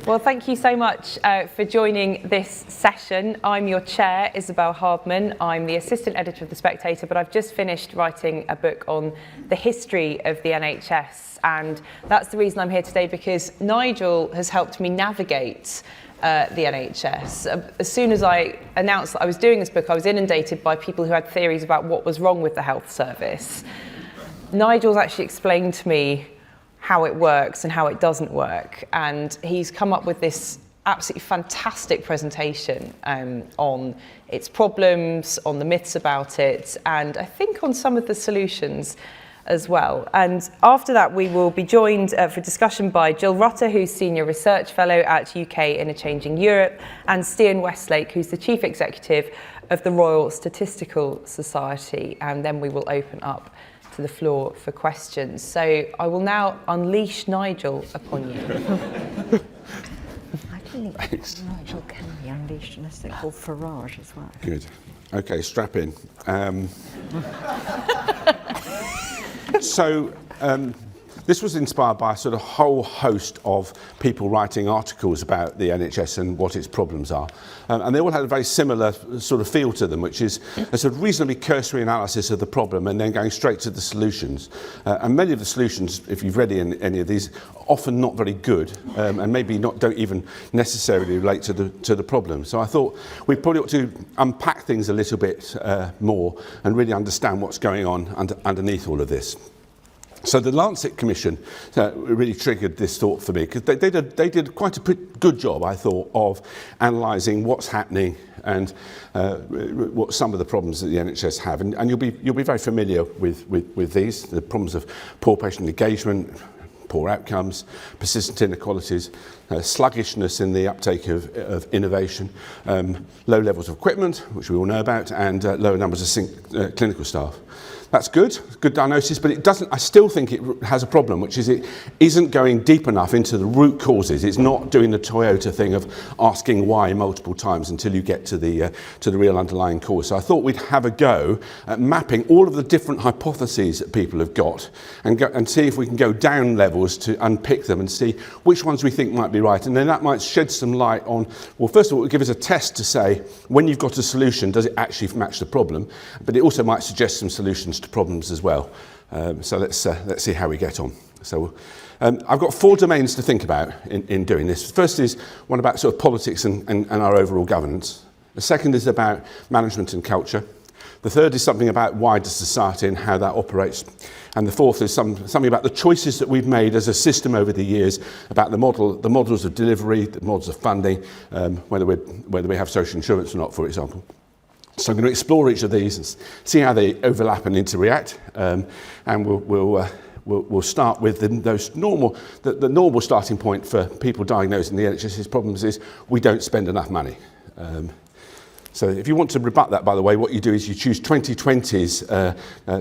Well, thank you so much for joining this session. I'm your chair, Isabel Hardman. I'm the assistant editor of The Spectator, but I've just finished writing a book on the history of the NHS. And that's the reason I'm here today, because Nigel has helped me navigate the NHS. As soon as I announced that I was doing this book, I was inundated by people who had theories about what was wrong with the health service. Nigel's actually explained to me how it works and how it doesn't work, and he's come up with this absolutely fantastic presentation on its problems, on the myths about it, and I think on some of the solutions as well. And after that, we will be joined for discussion by Jill Rutter, who's Senior Research Fellow at UK in a Changing Europe, and Stian Westlake, who's the Chief Executive of the Royal Statistical Society. And then we will open up to the floor for questions. So I will now unleash Nigel upon you. I think Nigel can be unleashed in a thing called Farage as well. Good. Okay, strap in. This was inspired by a sort of whole host of people writing articles about the NHS and what its problems are. And they all had a very similar sort of feel to them, which is a sort of reasonably cursory analysis of the problem and then going straight to the solutions. And many of the solutions, if you've read any of these, often not very good, and maybe don't even necessarily relate to the problem. So I thought we probably ought to unpack things a little bit more and really understand what's going on underneath all of this. So the Lancet Commission really triggered this thought for me, because they did quite a good job, I thought, of analysing what's happening and what some of the problems that the NHS have. And you'll be very familiar with these, the problems of poor patient engagement, poor outcomes, persistent inequalities, sluggishness in the uptake of innovation, low levels of equipment, which we all know about, and lower numbers of clinical staff. That's good diagnosis, but it doesn't. I still think it has a problem, which is it isn't going deep enough into the root causes. It's not doing the Toyota thing of asking why multiple times until you get to the real underlying cause. So I thought we'd have a go at mapping all of the different hypotheses that people have got and see if we can go down levels to unpick them and see which ones we think might be right. And then that might shed some light on, well, first of all, it will give us a test to say, when you've got a solution, does it actually match the problem? But it also might suggest some solutions to problems as well. So let's see how we get on. So I've got 4 domains to think about in doing this. The first is one about sort of politics and our overall governance. The second is about management and culture. The third is something about wider society and how that operates. And the fourth is something about the choices that we've made as a system over the years, about the models of delivery, the models of funding, whether we have social insurance or not, for example. So I'm going to explore each of these and see how they overlap and interact, and we'll start with the normal starting point for people diagnosing the NHS's problems is we don't spend enough money. So if you want to rebut that, by the way, what you do is you choose 2020's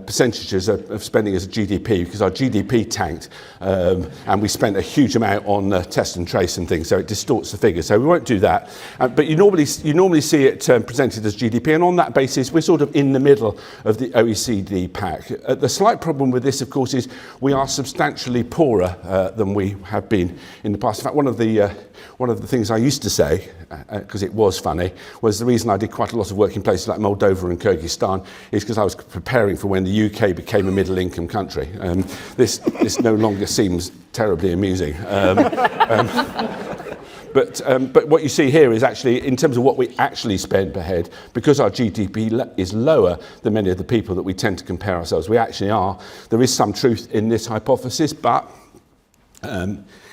percentages of spending as a GDP, because our GDP tanked and we spent a huge amount on test and trace and things, so it distorts the figure. So we won't do that. But you normally see it presented as GDP, and on that basis, we're sort of in the middle of the OECD pack. The slight problem with this, of course, is we are substantially poorer than we have been in the past. In fact, one of the things I used to say, because it was funny, was the reason I did quite a lot of work in places like Moldova and Kyrgyzstan is because I was preparing for when the UK became a middle-income country. This no longer seems terribly amusing. But what you see here is actually, in terms of what we actually spend per head, because our GDP is lower than many of the people that we tend to compare ourselves, we actually are. There is some truth in this hypothesis, but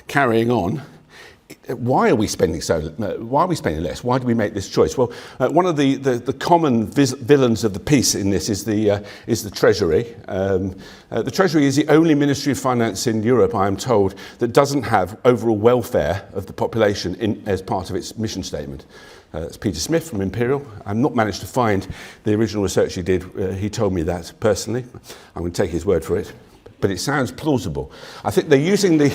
carrying on. Why are we spending why are we spending less? Why do we make this choice? Well, one of the common villains of the piece in this is the Treasury. The Treasury is the only Ministry of Finance in Europe, I am told, that doesn't have overall welfare of the population as part of its mission statement. It's Peter Smith from Imperial. I've not managed to find the original research he did. He told me that personally. I'm going to take his word for it. but it sounds plausible. I think they're using the...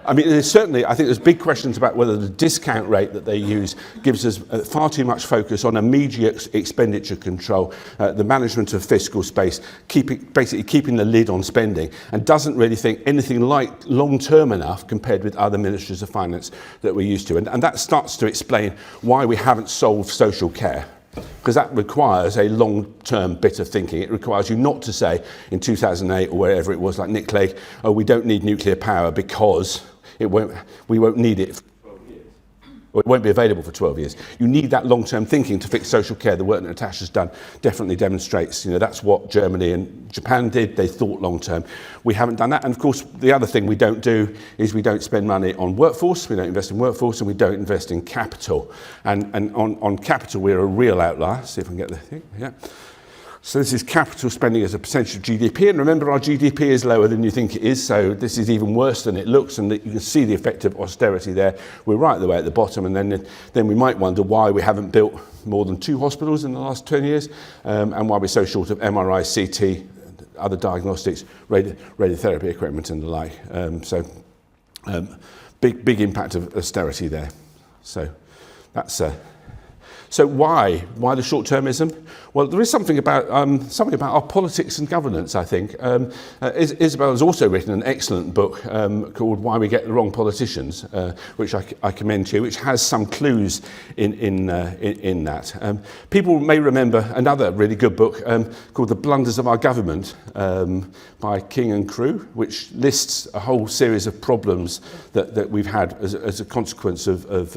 I mean, I think there's big questions about whether the discount rate that they use gives us far too much focus on immediate expenditure control, the management of fiscal space, basically keeping the lid on spending, and doesn't really think anything like long-term enough compared with other ministries of finance that we're used to. And that starts to explain why we haven't solved social care. Because that requires a long-term bit of thinking. It requires you not to say in 2008 or wherever it was, like Nick Clegg, oh, we don't need nuclear power because we won't need it for 12 years. Or it won't be available for 12 years. You need that long-term thinking to fix social care. The work that Natasha's done definitely demonstrates, that's what Germany and Japan did. They thought long-term. We haven't done that. And of course, the other thing we don't do is we don't spend money on workforce. We don't invest in workforce, and we don't invest in capital. And on capital, we're a real outlier. See if I can get the thing. Yeah. So this is capital spending as a percentage of GDP, and remember our GDP is lower than you think it is, so this is even worse than it looks, and you can see the effect of austerity there. We're right the way at the bottom, and then we might wonder why we haven't built more than 2 hospitals in the last 10 years, and why we're so short of MRI, CT, other diagnostics, radiotherapy equipment and the like. Big impact of austerity there. So that's... So why the short-termism? Well, there is something about our politics and governance, I think. Isabel has also written an excellent book called Why We Get the Wrong Politicians, which I commend to you, which has some clues in that. People may remember another really good book called The Blunders of Our Government by King and Crew, which lists a whole series of problems that we've had as a consequence of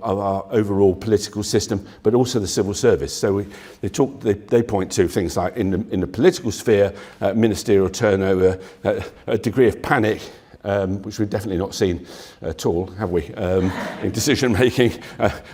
our overall political system, but also the civil service. So they point to things like in the political sphere, ministerial turnover, a degree of panic, which we've definitely not seen at all, have we, in decision making,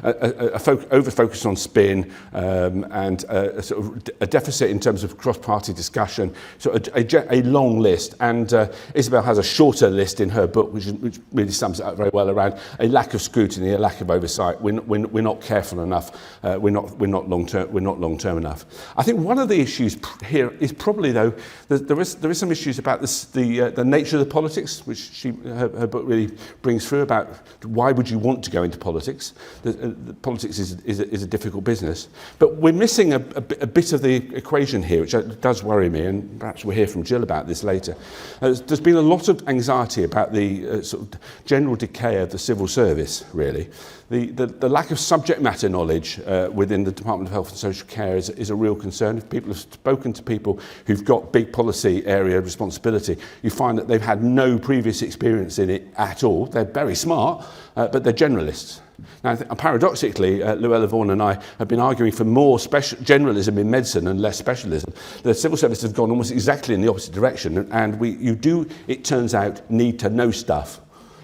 over-focus on spin, and sort of a deficit in terms of cross-party discussion, so a long list. And Isabel has a shorter list in her book, which really sums it up very well, around a lack of scrutiny, a lack of oversight. We're not careful enough. We're not long-term enough. I think one of the issues here is probably, though, there is some issues about the nature of the politics, which her book really brings through, about why would you want to go into politics. The politics is a difficult business, but we're missing a bit of the equation here, which does worry me, and perhaps we'll hear from Jill about this later. There's been a lot of anxiety about the sort of general decay of the civil service, really. The lack of subject matter knowledge within the Department of Health and Social Care is a real concern. If people have spoken to people who've got big policy area responsibility, you find that they've had no previous experience in it at all. They're very smart, but they're generalists. Now, paradoxically, Llewellyn Vaughan and I have been arguing for more generalism in medicine and less specialism. The civil service has gone almost exactly in the opposite direction, and you do, it turns out, need to know stuff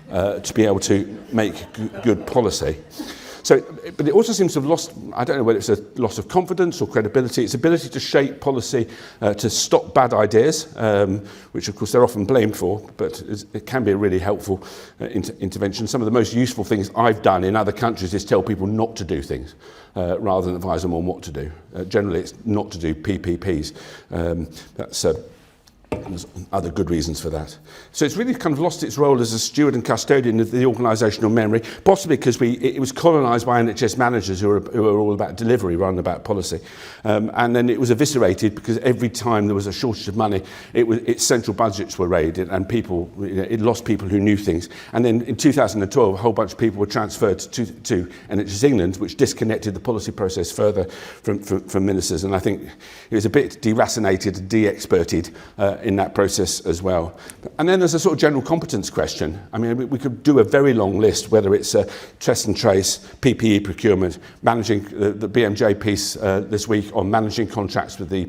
to be able to make good policy. So, but it also seems to have lost, I don't know whether it's a loss of confidence or credibility, its ability to shape policy, to stop bad ideas, which of course they're often blamed for, but it can be a really helpful intervention. Some of the most useful things I've done in other countries is tell people not to do things, rather than advise them on what to do. Generally it's not to do PPPs. There's other good reasons for that. So it's really kind of lost its role as a steward and custodian of the organisational memory, possibly because it was colonised by NHS managers who are all about delivery rather than about policy. And then it was eviscerated because every time there was a shortage of money, its central budgets were raided, and it lost people who knew things. And then in 2012, a whole bunch of people were transferred to NHS England, which disconnected the policy process further from ministers. And I think it was a bit deracinated and de-experted in that process as well. And then there's a sort of general competence question. I mean, we could do a very long list, whether it's test and trace, PPE procurement, managing the BMJ piece this week on managing contracts with the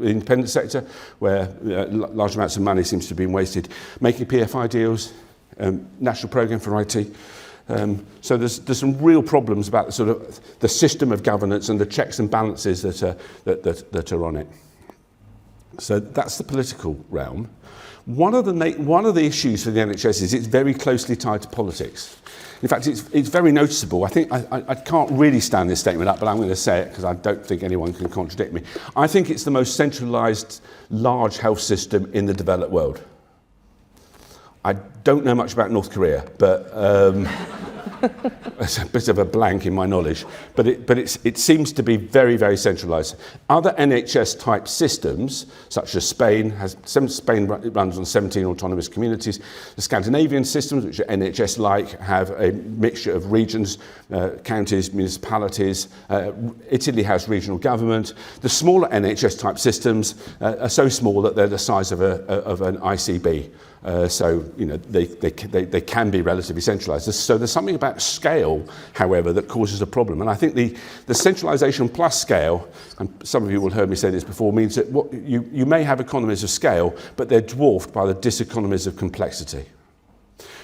independent sector, where large amounts of money seems to have been wasted, making PFI deals, national programme for IT. So there's some real problems about the system of governance and the checks and balances that are on it. So that's the political realm. One of the issues for the NHS is it's very closely tied to politics. In fact, it's very noticeable. I think I can't really stand this statement up, but I'm going to say it because I don't think anyone can contradict me. I think it's the most centralised large health system in the developed world. I don't know much about North Korea, but it's a bit of a blank in my knowledge. But it seems to be very, very centralised. Other NHS-type systems, such as Spain runs on 17 autonomous communities. The Scandinavian systems, which are NHS-like, have a mixture of regions, counties, municipalities. Italy has regional government. The smaller NHS-type systems are so small that they're the size of an ICB. So, you know, they can be relatively centralised. So there's something about scale, however, that causes a problem. And I think the centralisation plus scale, and some of you will have heard me say this before, means that you may have economies of scale, but they're dwarfed by the diseconomies of complexity.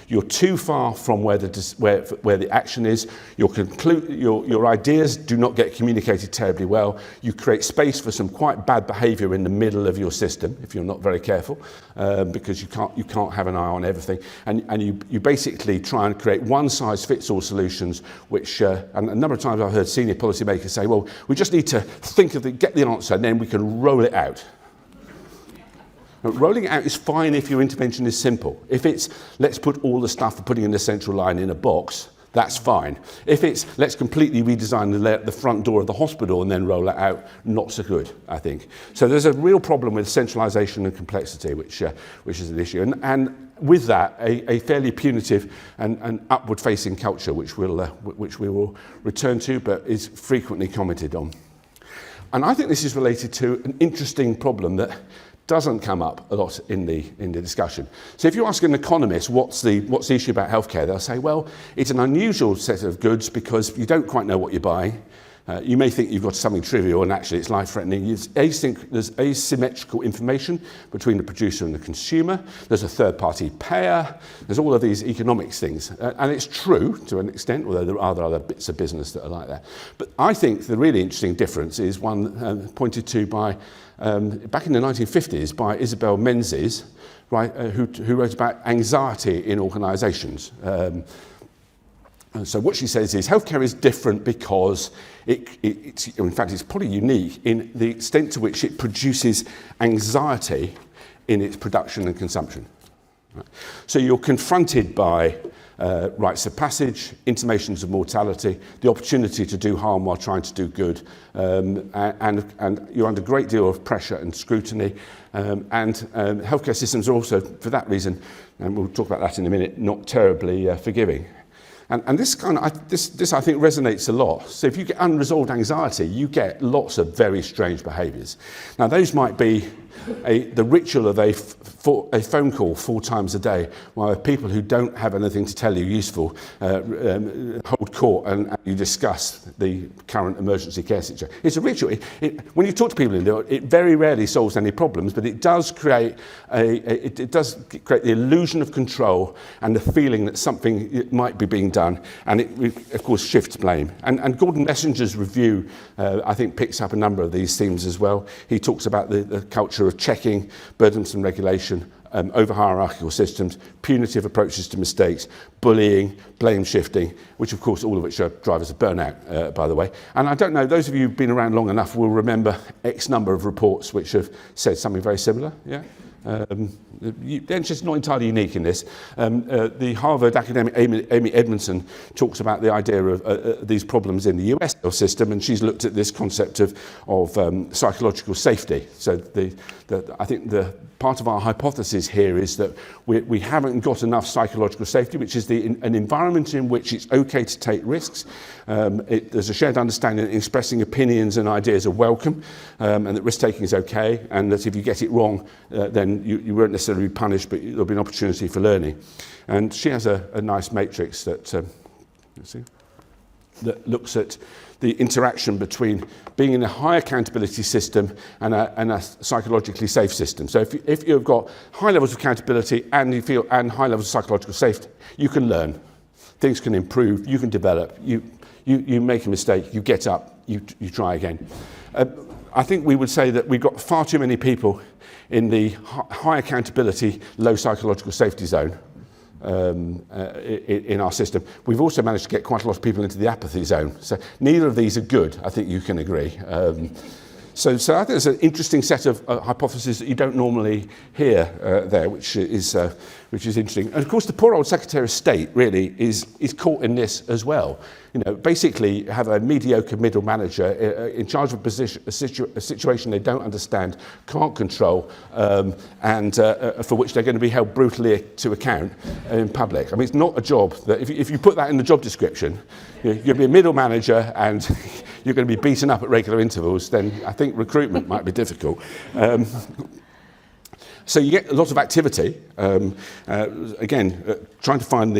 You're too far from where the action is. Your ideas do not get communicated terribly well. You create space for some quite bad behaviour in the middle of your system if you're not very careful, because you can't have an eye on everything. And you basically try and create one-size-fits-all solutions, which and a number of times I've heard senior policymakers say, well, we just need to get the answer, and then we can roll it out. Rolling it out is fine if your intervention is simple. If it's, let's put all the stuff for putting in the central line in a box, that's fine. If it's, let's completely redesign the front door of the hospital and then roll it out, not so good, I think. So there's a real problem with centralisation and complexity, which is an issue. And with that, a fairly punitive and upward-facing culture, which we will return to, but is frequently commented on. And I think this is related to an interesting problem that doesn't come up a lot in the discussion. So if you ask an economist what's the issue about healthcare, they'll say, well, it's an unusual set of goods because you don't quite know what you're buying. You may think you've got something trivial and actually it's life-threatening. There's asymmetrical information between the producer and the consumer. There's a third-party payer. There's all of these economics things. And it's true to an extent, although there are other bits of business that are like that. But I think the really interesting difference is one pointed to by back in the 1950s by Isabel Menzies, right, who wrote about anxiety in organisations. So what she says is healthcare is different because in fact, it's probably unique in the extent to which it produces anxiety in its production and consumption. Right? So you're confronted by rites of passage, intimations of mortality, the opportunity to do harm while trying to do good, and you're under a great deal of pressure and scrutiny. And healthcare systems are also, for that reason, and we'll talk about that in a minute, not terribly forgiving. And this I think resonates a lot. So if you get unresolved anxiety, you get lots of very strange behaviours. Now those might be the ritual of a phone call 4 times a day, while people who don't have anything to tell you useful hold court and you discuss the current emergency care situation. It's a ritual. When you talk to people in there, it very rarely solves any problems, but it does create the illusion of control and the feeling that something might be being done, and it of course shifts blame. And Gordon Messenger's review, I think, picks up a number of these themes as well. He talks about the culture of checking, burdensome regulation, over-hierarchical systems, punitive approaches to mistakes, bullying, blame shifting, which of course all of which are drivers of burnout, by the way. And I don't know, those of you who've been around long enough will remember X number of reports which have said something very similar, yeah? The NHS is not entirely unique in this. The Harvard academic Amy Edmondson talks about the idea of these problems in the US health system, and she's looked at this concept of psychological safety. So I think the part of our hypothesis here is that we haven't got enough psychological safety, which is an environment in which it's okay to take risks. There's a shared understanding that expressing opinions and ideas are welcome, and that risk-taking is okay, and that if you get it wrong, then you won't necessarily be punished, but there'll be an opportunity for learning. And she has a nice matrix that looks at the interaction between being in a high accountability system and a psychologically safe system. So if you've got high levels of accountability and high levels of psychological safety, you can learn. Things can improve, you can develop, you make a mistake, you get up, you try again. I think we would say that we've got far too many people in the high accountability, low psychological safety zone. in our system. We've also managed to get quite a lot of people into the apathy zone. So neither of these are good, I think you can agree. So I think there's an interesting set of hypotheses that you don't normally hear there, which is interesting. And of course, the poor old Secretary of State really is caught in this as well. You know, basically have a mediocre middle manager in charge of a situation they don't understand, can't control, and for which they're going to be held brutally to account in public. I mean, it's not a job that, if you put that in the job description, you're going to be a middle manager and you're going to be beaten up at regular intervals, then I think recruitment might be difficult. So you get a lot of activity. Again, trying to find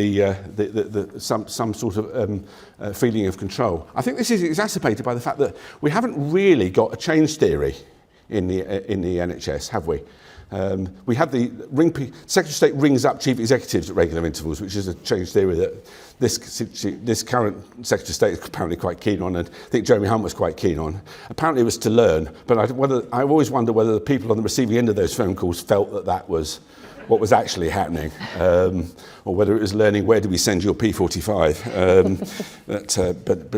some sort of feeling of control. I think this is exacerbated by the fact that we haven't really got a change theory in the NHS, have we? We had the Secretary of State rings up chief executives at regular intervals, which is a change theory that this current Secretary of State is apparently quite keen on, and I think Jeremy Hunt was quite keen on. Apparently it was to learn, but I always wonder whether the people on the receiving end of those phone calls felt that was what was actually happening, or whether it was learning where do we send your P45. But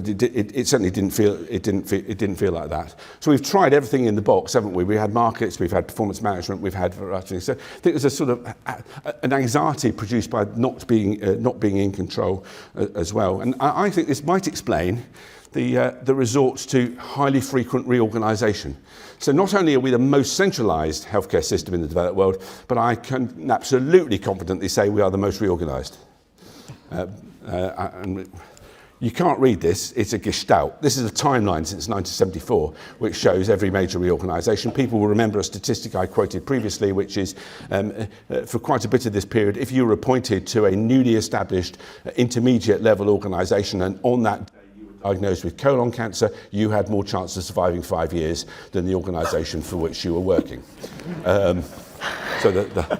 it certainly didn't feel like that. So we've tried everything in the box, haven't we? We had markets, we've had performance management, we've had variety. So I think there's a sort of an anxiety produced by not being in control as well. And I think this might explain the resort to highly frequent reorganisation. So not only are we the most centralised healthcare system in the developed world, but I can absolutely confidently say we are the most reorganised. And you can't read this, it's a gestalt. This is a timeline since 1974, which shows every major reorganisation. People will remember a statistic I quoted previously, which is for quite a bit of this period, if you were appointed to a newly established intermediate level organisation, and on that diagnosed with colon cancer, you had more chance of surviving 5 years than the organisation for which you were working. So the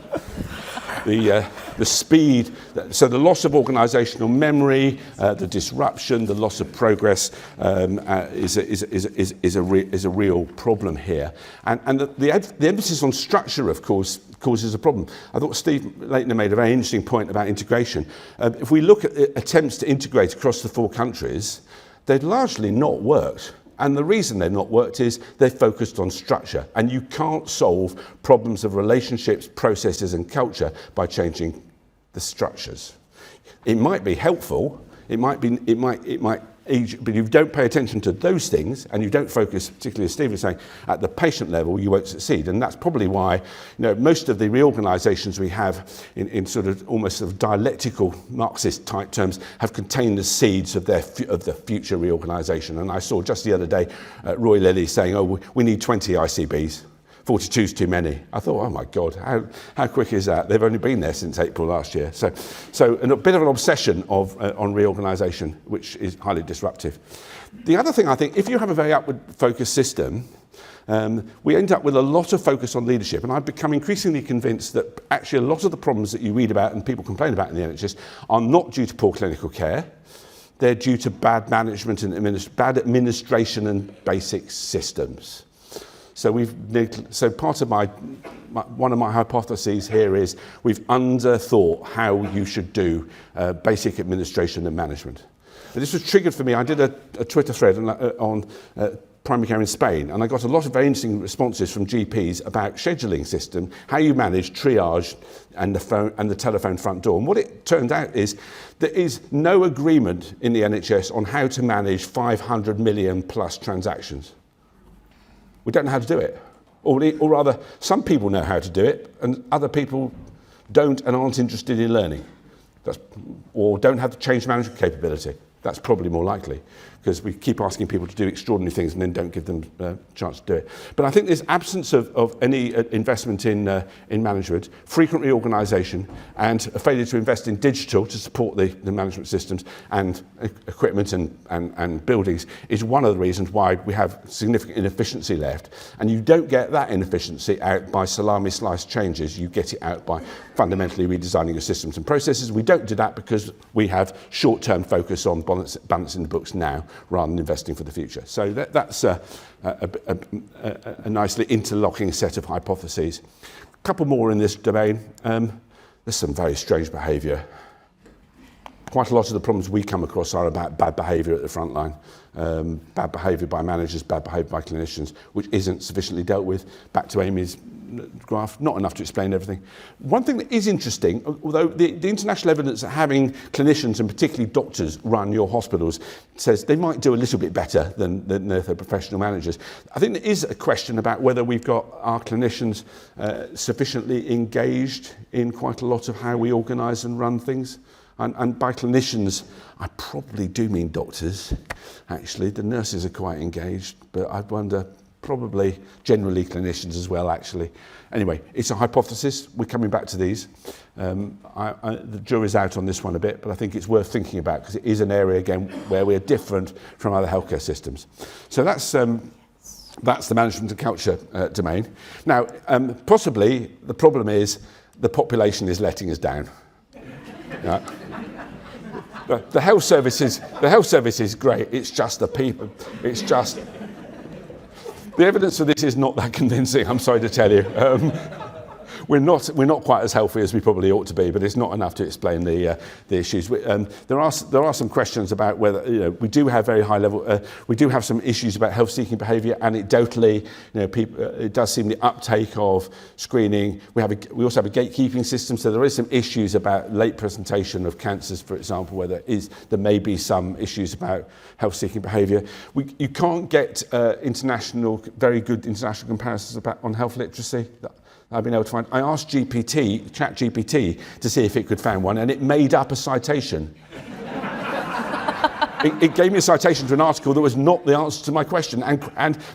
speed, so the loss of organisational memory, the disruption, the loss of progress is a real problem here. And the emphasis on structure, of course, causes a problem. I thought Steve Leitner made a very interesting point about integration. If we look at attempts to integrate across the 4 countries, they've largely not worked. And the reason they've not worked is they're focused on structure. And you can't solve problems of relationships, processes and culture by changing the structures. It might be helpful, it might age, but if you don't pay attention to those things and you don't focus, particularly as Steve was saying, at the patient level, you won't succeed. And that's probably why, most of the reorganisations we have in sort of almost sort of dialectical Marxist type terms have contained the seeds of the future reorganisation. And I saw just the other day Roy Lilly saying, oh, we need 20 ICBs. 42 is too many. I thought, oh my God, how quick is that? They've only been there since April last year. So a bit of an obsession on reorganisation, which is highly disruptive. The other thing I think, if you have a very upward focused system, we end up with a lot of focus on leadership. And I've become increasingly convinced that actually a lot of the problems that you read about and people complain about in the NHS are not due to poor clinical care. They're due to bad management and bad administration and basic systems. So part of one of my hypotheses here is we've underthought how you should do basic administration and management. And this was triggered for me. I did a Twitter thread on primary care in Spain, and I got a lot of very interesting responses from GPs about scheduling system, how you manage triage and the telephone front door. And what it turned out is there is no agreement in the NHS on how to manage 500 million plus transactions. We don't know how to do it. Or rather, some people know how to do it, and other people don't and aren't interested in learning. Or don't have the change management capability. That's probably more likely, because we keep asking people to do extraordinary things and then don't give them a chance to do it. But I think this absence of any investment in management, frequent reorganisation, and a failure to invest in digital to support the management systems and equipment and buildings is one of the reasons why we have significant inefficiency left. And you don't get that inefficiency out by salami slice changes. You get it out by fundamentally redesigning your systems and processes. We don't do that because we have short-term focus on balancing the books now rather than investing for the future. So that's a nicely interlocking set of hypotheses. A couple more in this domain. there's some very strange behaviour. Quite a lot of the problems we come across are about bad behaviour at the front line. Bad behaviour by managers, bad behaviour by clinicians, which isn't sufficiently dealt with. Back to Amy's graph, not enough to explain everything. One thing that is interesting, although the international evidence that having clinicians and particularly doctors run your hospitals says they might do a little bit better than their professional managers. I think there is a question about whether we've got our clinicians sufficiently engaged in quite a lot of how we organise and run things. And by clinicians, I probably do mean doctors, actually. The nurses are quite engaged, but I wonder, probably generally clinicians as well, actually. Anyway, it's a hypothesis. We're coming back to these. The jury's out on this one a bit, but I think it's worth thinking about because it is an area, again, where we're different from other healthcare systems. So that's the management and culture domain. Now, possibly the problem is the population is letting us down. Yeah. The health service is great. It's just the people. It's just the evidence for this is not that convincing. I'm sorry to tell you. We're not quite as healthy as we probably ought to be, but it's not enough to explain the issues. There are some questions about whether we do have very high level. We do have some issues about health-seeking behaviour. Anecdotally, people, it does seem the uptake of screening. We also have a gatekeeping system, so there is some issues about late presentation of cancers, for example, where there may be some issues about health-seeking behaviour. You can't get very good international comparisons on health literacy. I've been able to find. I asked ChatGPT, to see if it could find one, and it made up a citation. It gave me a citation to an article that was not the answer to my question,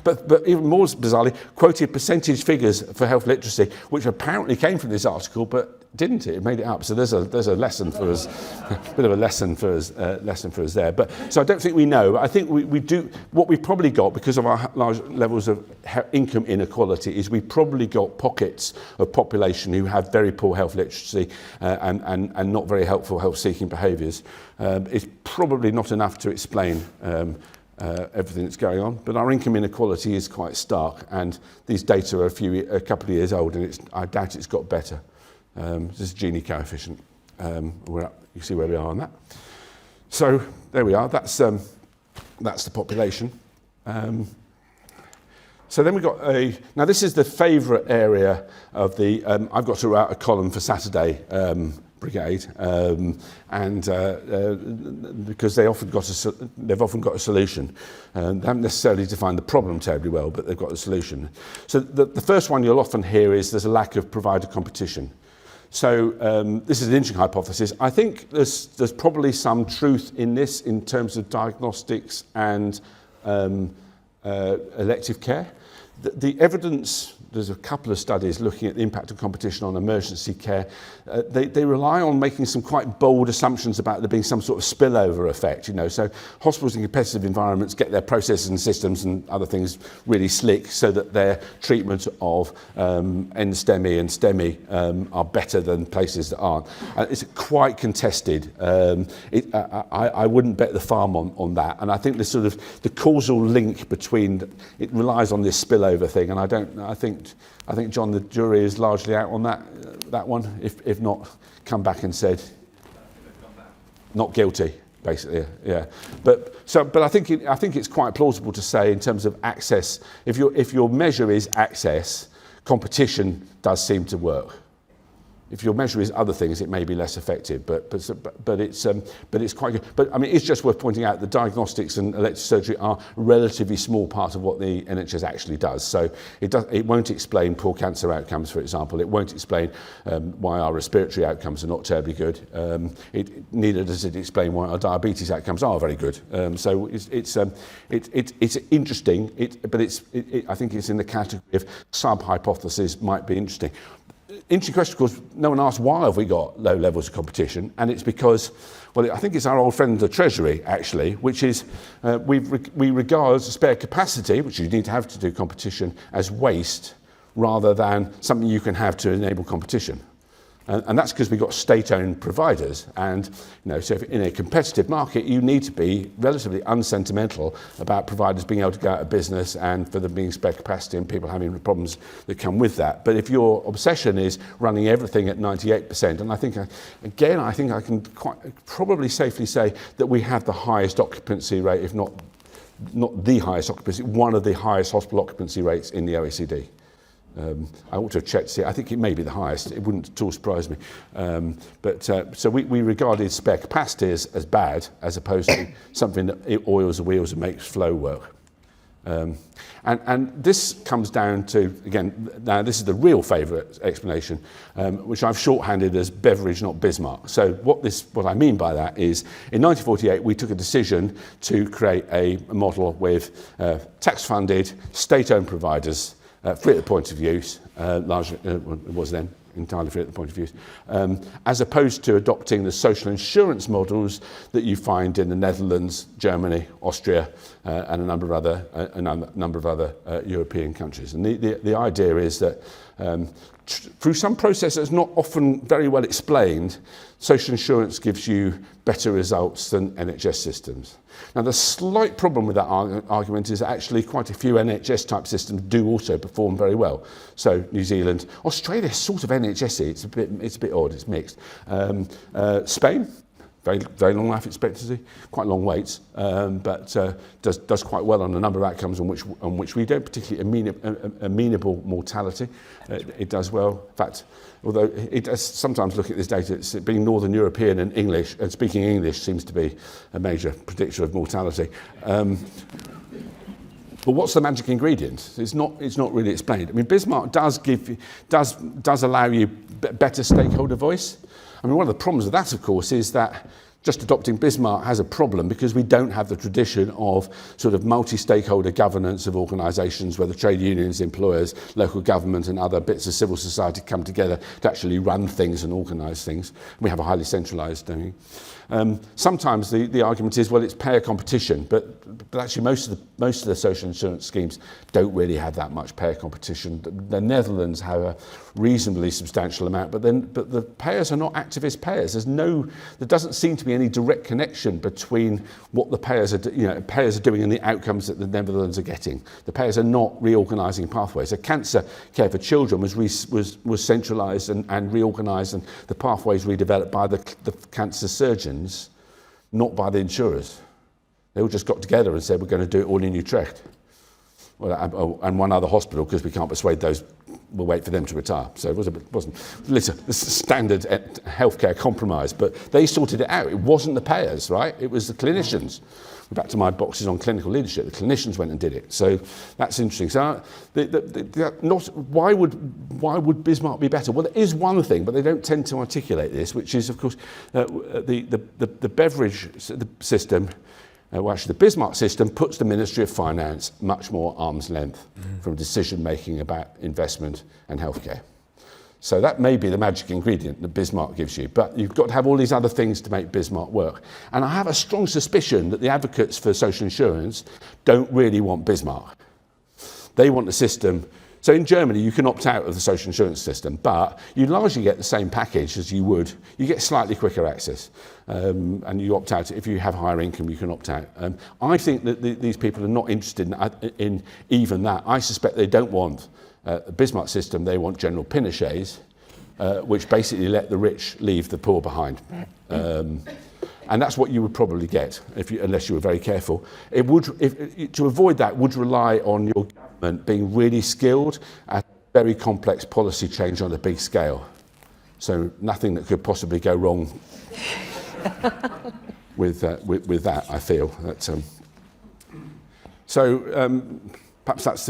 but even more bizarrely, quoted percentage figures for health literacy, which apparently came from this article, but didn't it? It made it up. So there's a lesson for us, a bit of a lesson for us there. But so I don't think we know. I think we do. What we've probably got, because of our large levels of income inequality, is we've probably got pockets of population who have very poor health literacy and not very helpful health-seeking behaviours. It's probably not enough to explain everything that's going on, but our income inequality is quite stark, and these data are a couple of years old, and I doubt it's got better. This is Gini coefficient. We're up. You see where we are on that. So there we are. That's the population. So then we've got now this is the favourite area of the. I've got to write a column for Saturday Brigade, and because they've often got a solution. They haven't necessarily defined the problem terribly well, but they've got a solution. So the first one you'll often hear is there's a lack of provider competition. So this is an interesting hypothesis. I think there's probably some truth in this in terms of diagnostics and elective care. The evidence, there's a couple of studies looking at the impact of competition on emergency care. They rely on making some quite bold assumptions about there being some sort of spillover effect, So hospitals in competitive environments get their processes and systems and other things really slick so that their treatment of NSTEMI and STEMI are better than places that aren't. It's quite contested. I wouldn't bet the farm on that. And I think the causal link between it relies on this spillover thing, and I think John, the jury is largely out on that one. If not, come back and said not guilty, basically. Yeah. But I think it's quite plausible to say in terms of access. If your measure is access, competition does seem to work. If your measure is other things, it may be less effective, but it's quite good. But I mean, it's just worth pointing out that diagnostics and elective surgery are a relatively small part of what the NHS actually does. So it won't explain poor cancer outcomes, for example. It won't explain why our respiratory outcomes are not terribly good. Neither does it explain why our diabetes outcomes are very good. So it's interesting. I think it's in the category of sub-hypothesis might be interesting. Interesting question, of course, no one asked why have we got low levels of competition, and it's because, well, I think it's our old friend the treasury, actually, which is we regard spare capacity, which you need to have to do competition, as waste rather than something you can have to enable competition. And that's because we've got state-owned providers. And so if in a competitive market, you need to be relatively unsentimental about providers being able to go out of business and for them being spare capacity and people having the problems that come with that. But if your obsession is running everything at 98%, and I think I can quite probably safely say that we have the highest occupancy rate, if not the highest occupancy, one of the highest hospital occupancy rates in the OECD. I ought to have checked to see. I think it may be the highest. It wouldn't at all surprise me. So we regarded spare capacity as bad, as opposed to something that oils the wheels and makes flow work. And this comes down to, again, now this is the real favourite explanation, which I've shorthanded as Beveridge, not Bismarck. So what I mean by that is, in 1948, we took a decision to create a model with tax-funded, state-owned providers, free at the point of use, largely it was then entirely free at the point of use, as opposed to adopting the social insurance models that you find in the Netherlands, Germany, Austria, and a number of other European countries. And the idea is that through some process that's not often very well explained, social insurance gives you better results than NHS systems. Now, the slight problem with that argument is that actually quite a few NHS type systems do also perform very well. So New Zealand, Australia, sort of NHS-y, it's a bit odd, it's mixed. Spain, very long life expectancy, quite long waits, but does quite well on a number of outcomes on which we don't, particularly amenable mortality. It does well. In fact, although it does sometimes look at this data, it's being Northern European and English, and speaking English seems to be a major predictor of mortality. But what's the magic ingredient? It's not really explained. I mean, Bismarck does allow you better stakeholder voice. I mean, one of the problems with that, of course, is that just adopting Bismarck has a problem because we don't have the tradition of sort of multi-stakeholder governance of organisations where the trade unions, employers, local government and other bits of civil society come together to actually run things and organise things. We have a highly centralised domain. Sometimes the argument is, well, it's payer competition, but actually most of the social insurance schemes don't really have that much payer competition. The Netherlands have a reasonably substantial amount, but the payers are not activist payers. There doesn't seem to be any direct connection between what the payers are doing and the outcomes that the Netherlands are getting. The payers are not reorganising pathways. So cancer care for children was centralised and reorganised, and the pathways redeveloped by the cancer surgeons, not by the insurers. They all just got together and said, we're going to do it all in Utrecht. Well, and one other hospital, because we can't persuade those, we'll wait for them to retire. So it wasn't a standard healthcare compromise, but they sorted it out. It wasn't the payers, right? It was the clinicians. Back to my boxes on clinical leadership, the clinicians went and did it. So that's interesting. So why would Bismarck be better? Well, there is one thing, but they don't tend to articulate this, which is, of course, the Beveridge system. Actually, the Bismarck system puts the Ministry of Finance much more arm's length from decision-making about investment and healthcare. So that may be the magic ingredient that Bismarck gives you, but you've got to have all these other things to make Bismarck work. And I have a strong suspicion that the advocates for social insurance don't really want Bismarck. They want a system. So in Germany, you can opt out of the social insurance system, but you largely get the same package as you would. You get slightly quicker access, and you opt out. If you have higher income, you can opt out. I think that these people are not interested in even that. I suspect they don't want the Bismarck system. They want General Pinochet's, which basically let the rich leave the poor behind. And that's what you would probably get unless you were very careful. To avoid that would rely on your government being really skilled at very complex policy change on a big scale. So nothing that could possibly go wrong with that, I feel. Perhaps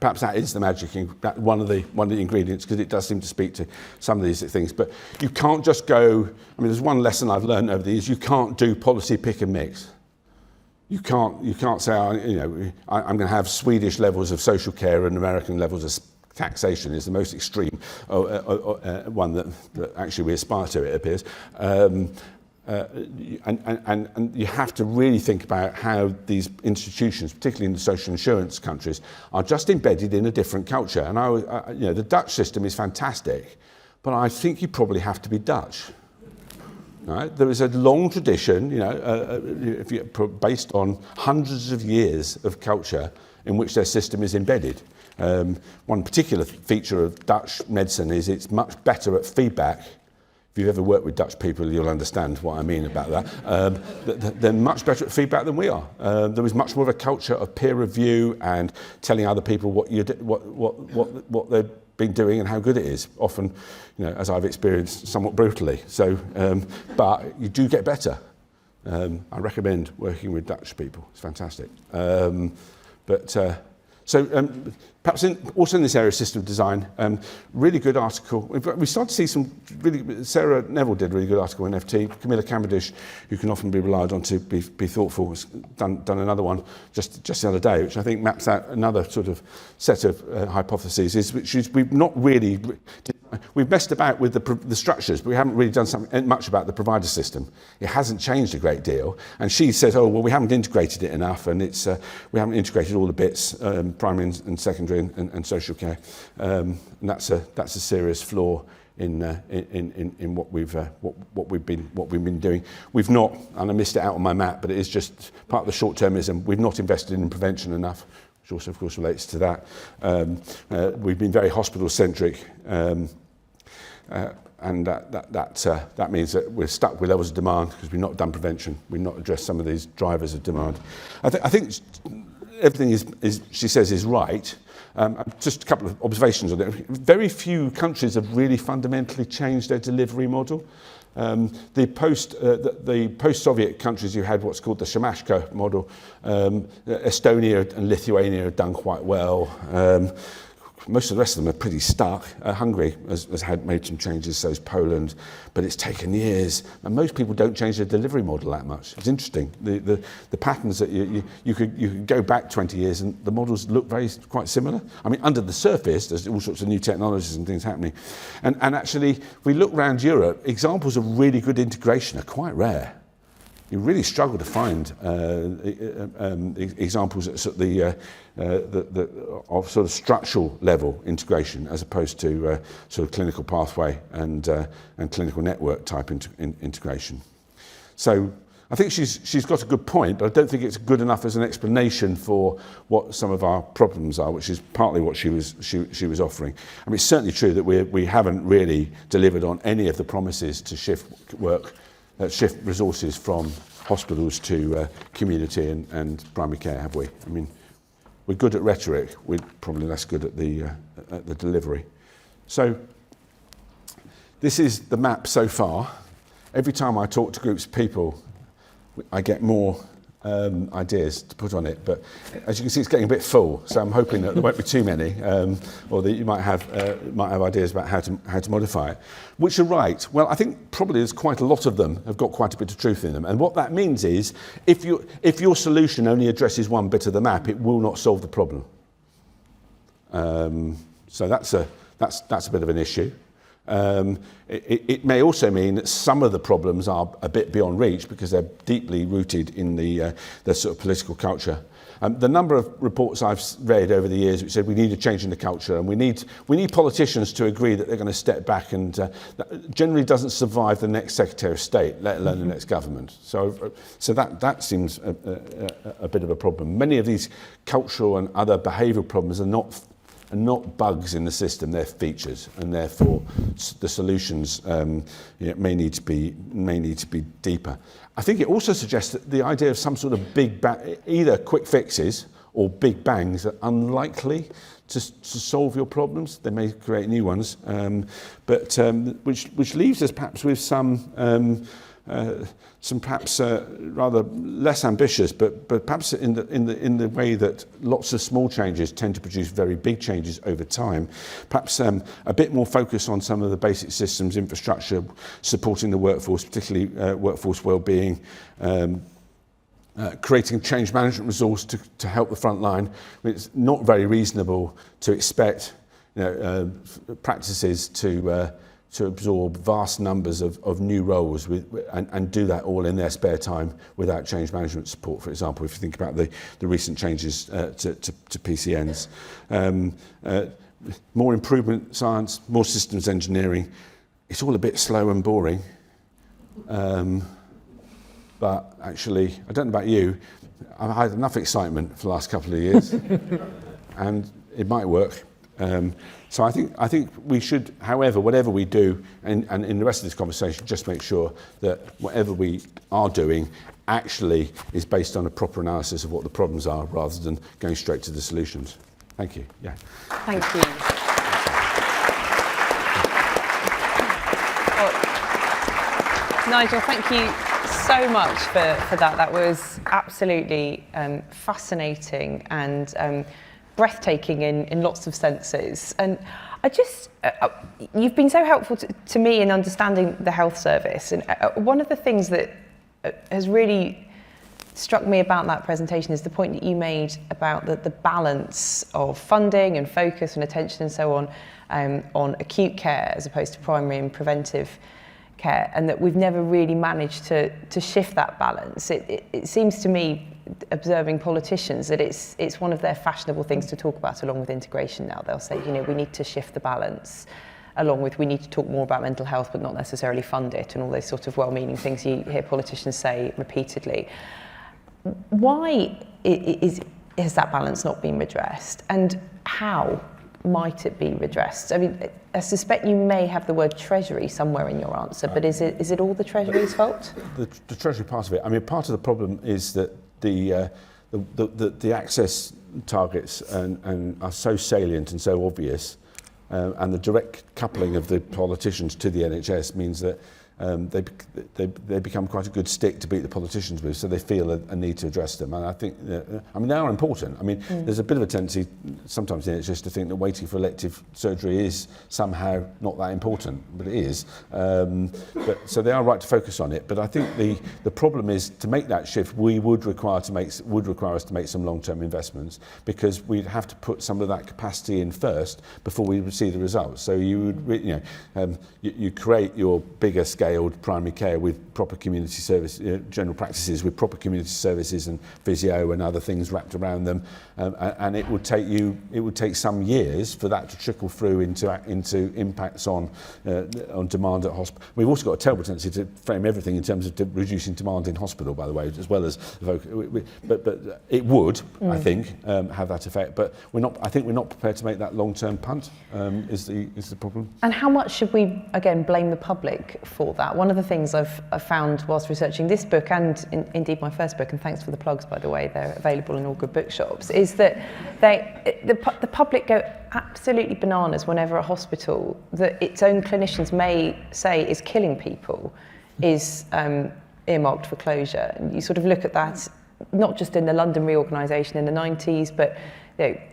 perhaps that is the magic, one of the ingredients, because it does seem to speak to some of these things. But you can't just go. I mean, there's one lesson I've learned over the years: you can't do policy pick and mix. You can't say, I'm going to have Swedish levels of social care and American levels of taxation. Is the most extreme one that actually we aspire to, it appears. And you have to really think about how these institutions, particularly in the social insurance countries, are just embedded in a different culture. And the Dutch system is fantastic, but I think you probably have to be Dutch. Right? There is a long tradition, based on hundreds of years of culture in which their system is embedded. One particular feature of Dutch medicine is it's much better at feedback. If you've ever worked with Dutch people, you'll understand what I mean about that. They're much better at feedback than we are. There is much more of a culture of peer review and telling other people what they've been doing and how good it is. Often, as I've experienced, somewhat brutally. So, but you do get better. I recommend working with Dutch people. It's fantastic. Perhaps also in this area of system design, really good article. We started to see some Sarah Neville did a really good article in FT. Camilla Cavendish, who can often be relied on to be thoughtful, has done another one just the other day, which I think maps out another sort of set of hypotheses, which is we've messed about with the structures, but we haven't really done much about the provider system. It hasn't changed a great deal. And she says, we haven't integrated it enough, and we haven't integrated all the bits, primary and secondary and social care. And that's a serious flaw in what we've been doing. We've not, and I missed it out on my map, but it is just part of the short-termism. We've not invested in prevention enough, which also, of course, relates to that. We've been very hospital-centric. And that means that we're stuck with levels of demand because we've not done prevention. We've not addressed some of these drivers of demand. I think everything she says is right. Just a couple of observations on it. Very few countries have really fundamentally changed their delivery model. The post-Soviet countries, you had what's called the Shemashka model. Estonia and Lithuania have done quite well. Most of the rest of them are pretty stuck. Hungary has made some changes, so has Poland, but it's taken years. And most people don't change their delivery model that much. It's interesting. The patterns that you could go back 20 years and the models look quite similar. I mean, under the surface, there's all sorts of new technologies and things happening. And actually, if we look around Europe, examples of really good integration are quite rare. You really struggle to find examples at of sort of structural level integration, as opposed to sort of clinical pathway and clinical network type integration. So I think she's got a good point, but I don't think it's good enough as an explanation for what some of our problems are, which is partly what she was offering. I mean, it's certainly true that we haven't really delivered on any of the promises to shift resources from hospitals to community and primary care, have we? I mean, we're good at rhetoric, we're probably less good at the delivery. So this is the map so far. Every time I talk to groups of people, I get more ideas to put on it, but as you can see, it's getting a bit full. So I'm hoping that there won't be too many, or that you might have ideas about how to modify it. Which are right. Well, I think probably there's quite a lot of them have got quite a bit of truth in them. And what that means is, if your solution only addresses one bit of the map, it will not solve the problem. So that's a bit of an issue. It may also mean that some of the problems are a bit beyond reach because they're deeply rooted in the sort of political culture. The number of reports I've read over the years which said we need a change in the culture and we need politicians to agree that they're going to step back, and that generally doesn't survive the next Secretary of State, let alone the next government. So that seems a bit of a problem. Many of these cultural and other behavioural problems are not bugs in the system, they're features, and therefore the solutions may need to be deeper. I think it also suggests that the idea of some sort of either quick fixes or big bangs are unlikely to solve your problems. They may create new ones, but which leaves us perhaps with some perhaps rather less ambitious, but perhaps in the way that lots of small changes tend to produce very big changes over time. Perhaps a bit more focus on some of the basic systems, infrastructure, supporting the workforce, particularly workforce well-being, creating change management resource to help the front line. I mean, it's not very reasonable to expect practices to absorb vast numbers of new roles and do that all in their spare time without change management support, for example, if you think about the recent changes to PCNs. More improvement science, more systems engineering, it's all a bit slow and boring. But actually, I don't know about you, I've had enough excitement for the last couple of years, and it might work. So I think we should, however, whatever we do, and in the rest of this conversation, just make sure that whatever we are doing actually is based on a proper analysis of what the problems are, rather than going straight to the solutions. Thank you. Yeah. Thank you. Well, Nigel, thank you so much for that. That was absolutely fascinating and breathtaking in lots of senses. And I just, you've been so helpful to me in understanding the health service. And one of the things that has really struck me about that presentation is the point that you made about the balance of funding and focus and attention and so on acute care as opposed to primary and preventive care, and that we've never really managed to shift that balance. It seems to me, observing politicians, that it's one of their fashionable things to talk about along with integration now. They'll say, we need to shift the balance, along with we need to talk more about mental health but not necessarily fund it, and all those sort of well-meaning things you hear politicians say repeatedly. Why has that balance not been redressed, and how might it be redressed? I mean, I suspect you may have the word treasury somewhere in your answer, but is it all the Treasury's fault? The Treasury part of it. I mean, part of the problem is that the access targets and are so salient and so obvious, and the direct coupling of the politicians to the NHS means that they become quite a good stick to beat the politicians with, so they feel a need to address them. And I think, they are important. I mean, there's a bit of a tendency sometimes in the NHS to think that waiting for elective surgery is somehow not that important, but it is. So they are right to focus on it. But I think the problem is, to make that shift, would require us to make some long-term investments, because we'd have to put some of that capacity in first before we see the results. So you would, you create your bigger scaled primary care with proper community service, general practices with proper community services and physio and other things wrapped around them, and it would take some years for that to trickle through into impacts on demand at hospital. We've also got a terrible tendency to frame everything in terms of reducing demand in hospital, by the way, as well as but it would, I think, have that effect. But I think we're not prepared to make that long-term punt. Is the problem? And how much should we again blame the public for that? One of the things I've found whilst researching this book, and indeed my first book, and thanks for the plugs, by the way, they're available in all good bookshops, is that the public go absolutely bananas whenever a hospital that its own clinicians may say is killing people is earmarked for closure. And you sort of look at that, not just in the London Reorganization in the 90s, but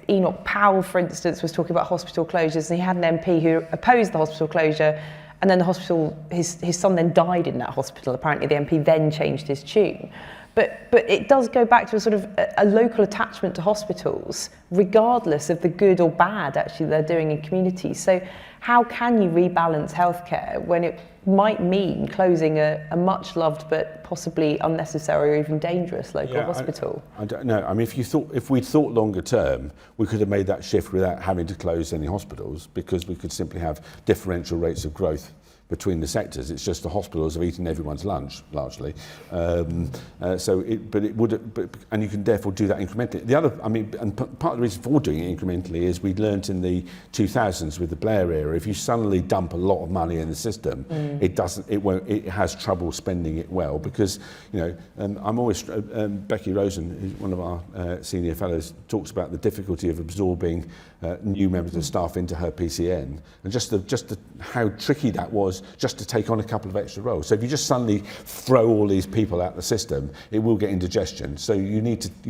Enoch Powell, for instance, was talking about hospital closures, and he had an MP who opposed the hospital closure. And then the hospital, his son then died in that hospital. Apparently the MP then changed his tune. But it does go back to a sort of a local attachment to hospitals, regardless of the good or bad actually they're doing in communities. So how can you rebalance healthcare when it might mean closing a much loved but possibly unnecessary or even dangerous local hospital? I don't know. I mean, if we'd thought longer term, we could have made that shift without having to close any hospitals, because we could simply have differential rates of growth between the sectors. It's just the hospitals have eaten everyone's lunch largely, and you can therefore do that incrementally. Part of the reason for doing it incrementally is we'd learnt in the 2000s with the Blair era, if you suddenly dump a lot of money in the system, it has trouble spending it well, because I'm always Becky Rosen, who's one of our senior fellows, talks about the difficulty of absorbing new members of staff into her PCN, and just how tricky that was just to take on a couple of extra roles. So if you just suddenly throw all these people out the system, it will get indigestion. So you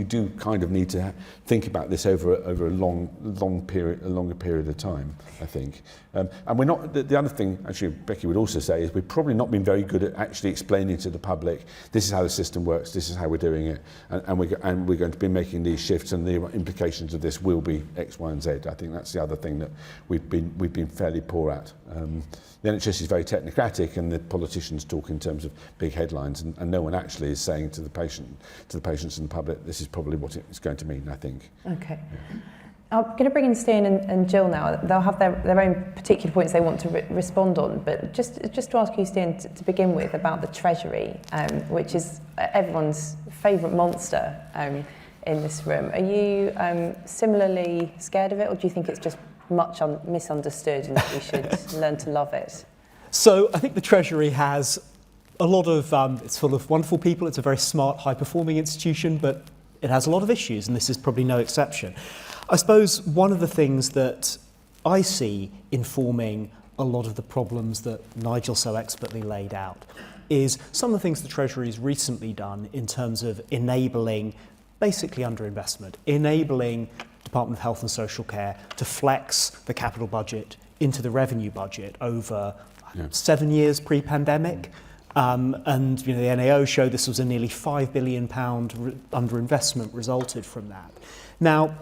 do kind of need to think about this over a longer period of time, I think. And we're not. The other thing, actually, Becky would also say, is we've probably not been very good at actually explaining to the public, this is how the system works, this is how we're doing it, and we're going to be making these shifts, and the implications of this will be X, Y, and Z. I think that's the other thing that we've been fairly poor at. The NHS is very technocratic, and the politicians talk in terms of big headlines, and no one actually is saying to the patients and the public, this is probably what it's going to mean, I think. Okay. I'm going to bring in Stian and Jill now. They'll have their own particular points they want to respond on, but just to ask you, Stian, to begin with, about the treasury, which is everyone's favourite monster in this room. Are you similarly scared of it, or do you think it's just much misunderstood and that we should learn to love it? So I think the treasury has a lot of, it's full of wonderful people. It's a very smart, high-performing institution, but it has a lot of issues, and this is probably no exception. I suppose one of the things that I see informing a lot of the problems that Nigel so expertly laid out is some of the things the Treasury's recently done in terms of enabling basically underinvestment, enabling Department of Health and Social Care to flex the capital budget into the revenue budget over 7 years pre-pandemic. And the NAO showed this was a nearly £5 billion underinvestment resulted from that. Now,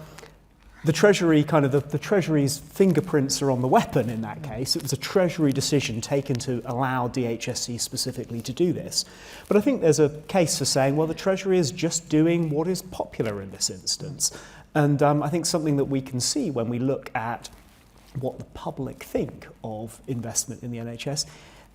the Treasury, the Treasury's fingerprints are on the weapon in that case. It was a Treasury decision taken to allow DHSC specifically to do this. But I think there's a case for saying, well, the Treasury is just doing what is popular in this instance. And I think something that we can see when we look at what the public think of investment in the NHS,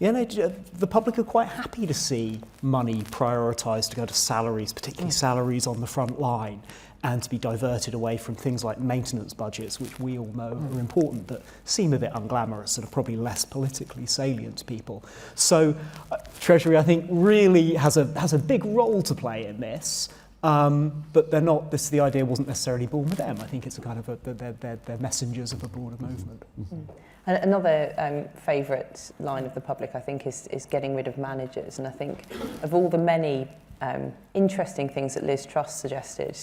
the public are quite happy to see money prioritised to go to salaries, particularly salaries on the front line, and to be diverted away from things like maintenance budgets, which we all know are important, but seem a bit unglamorous and are probably less politically salient to people. So Treasury, I think, really has a big role to play in this, but they're not, the idea wasn't necessarily born with them. I think it's a kind of they're messengers of a broader movement. Mm-hmm. Another favourite line of the public, I think, is getting rid of managers. And I think of all the many interesting things that Liz Truss suggested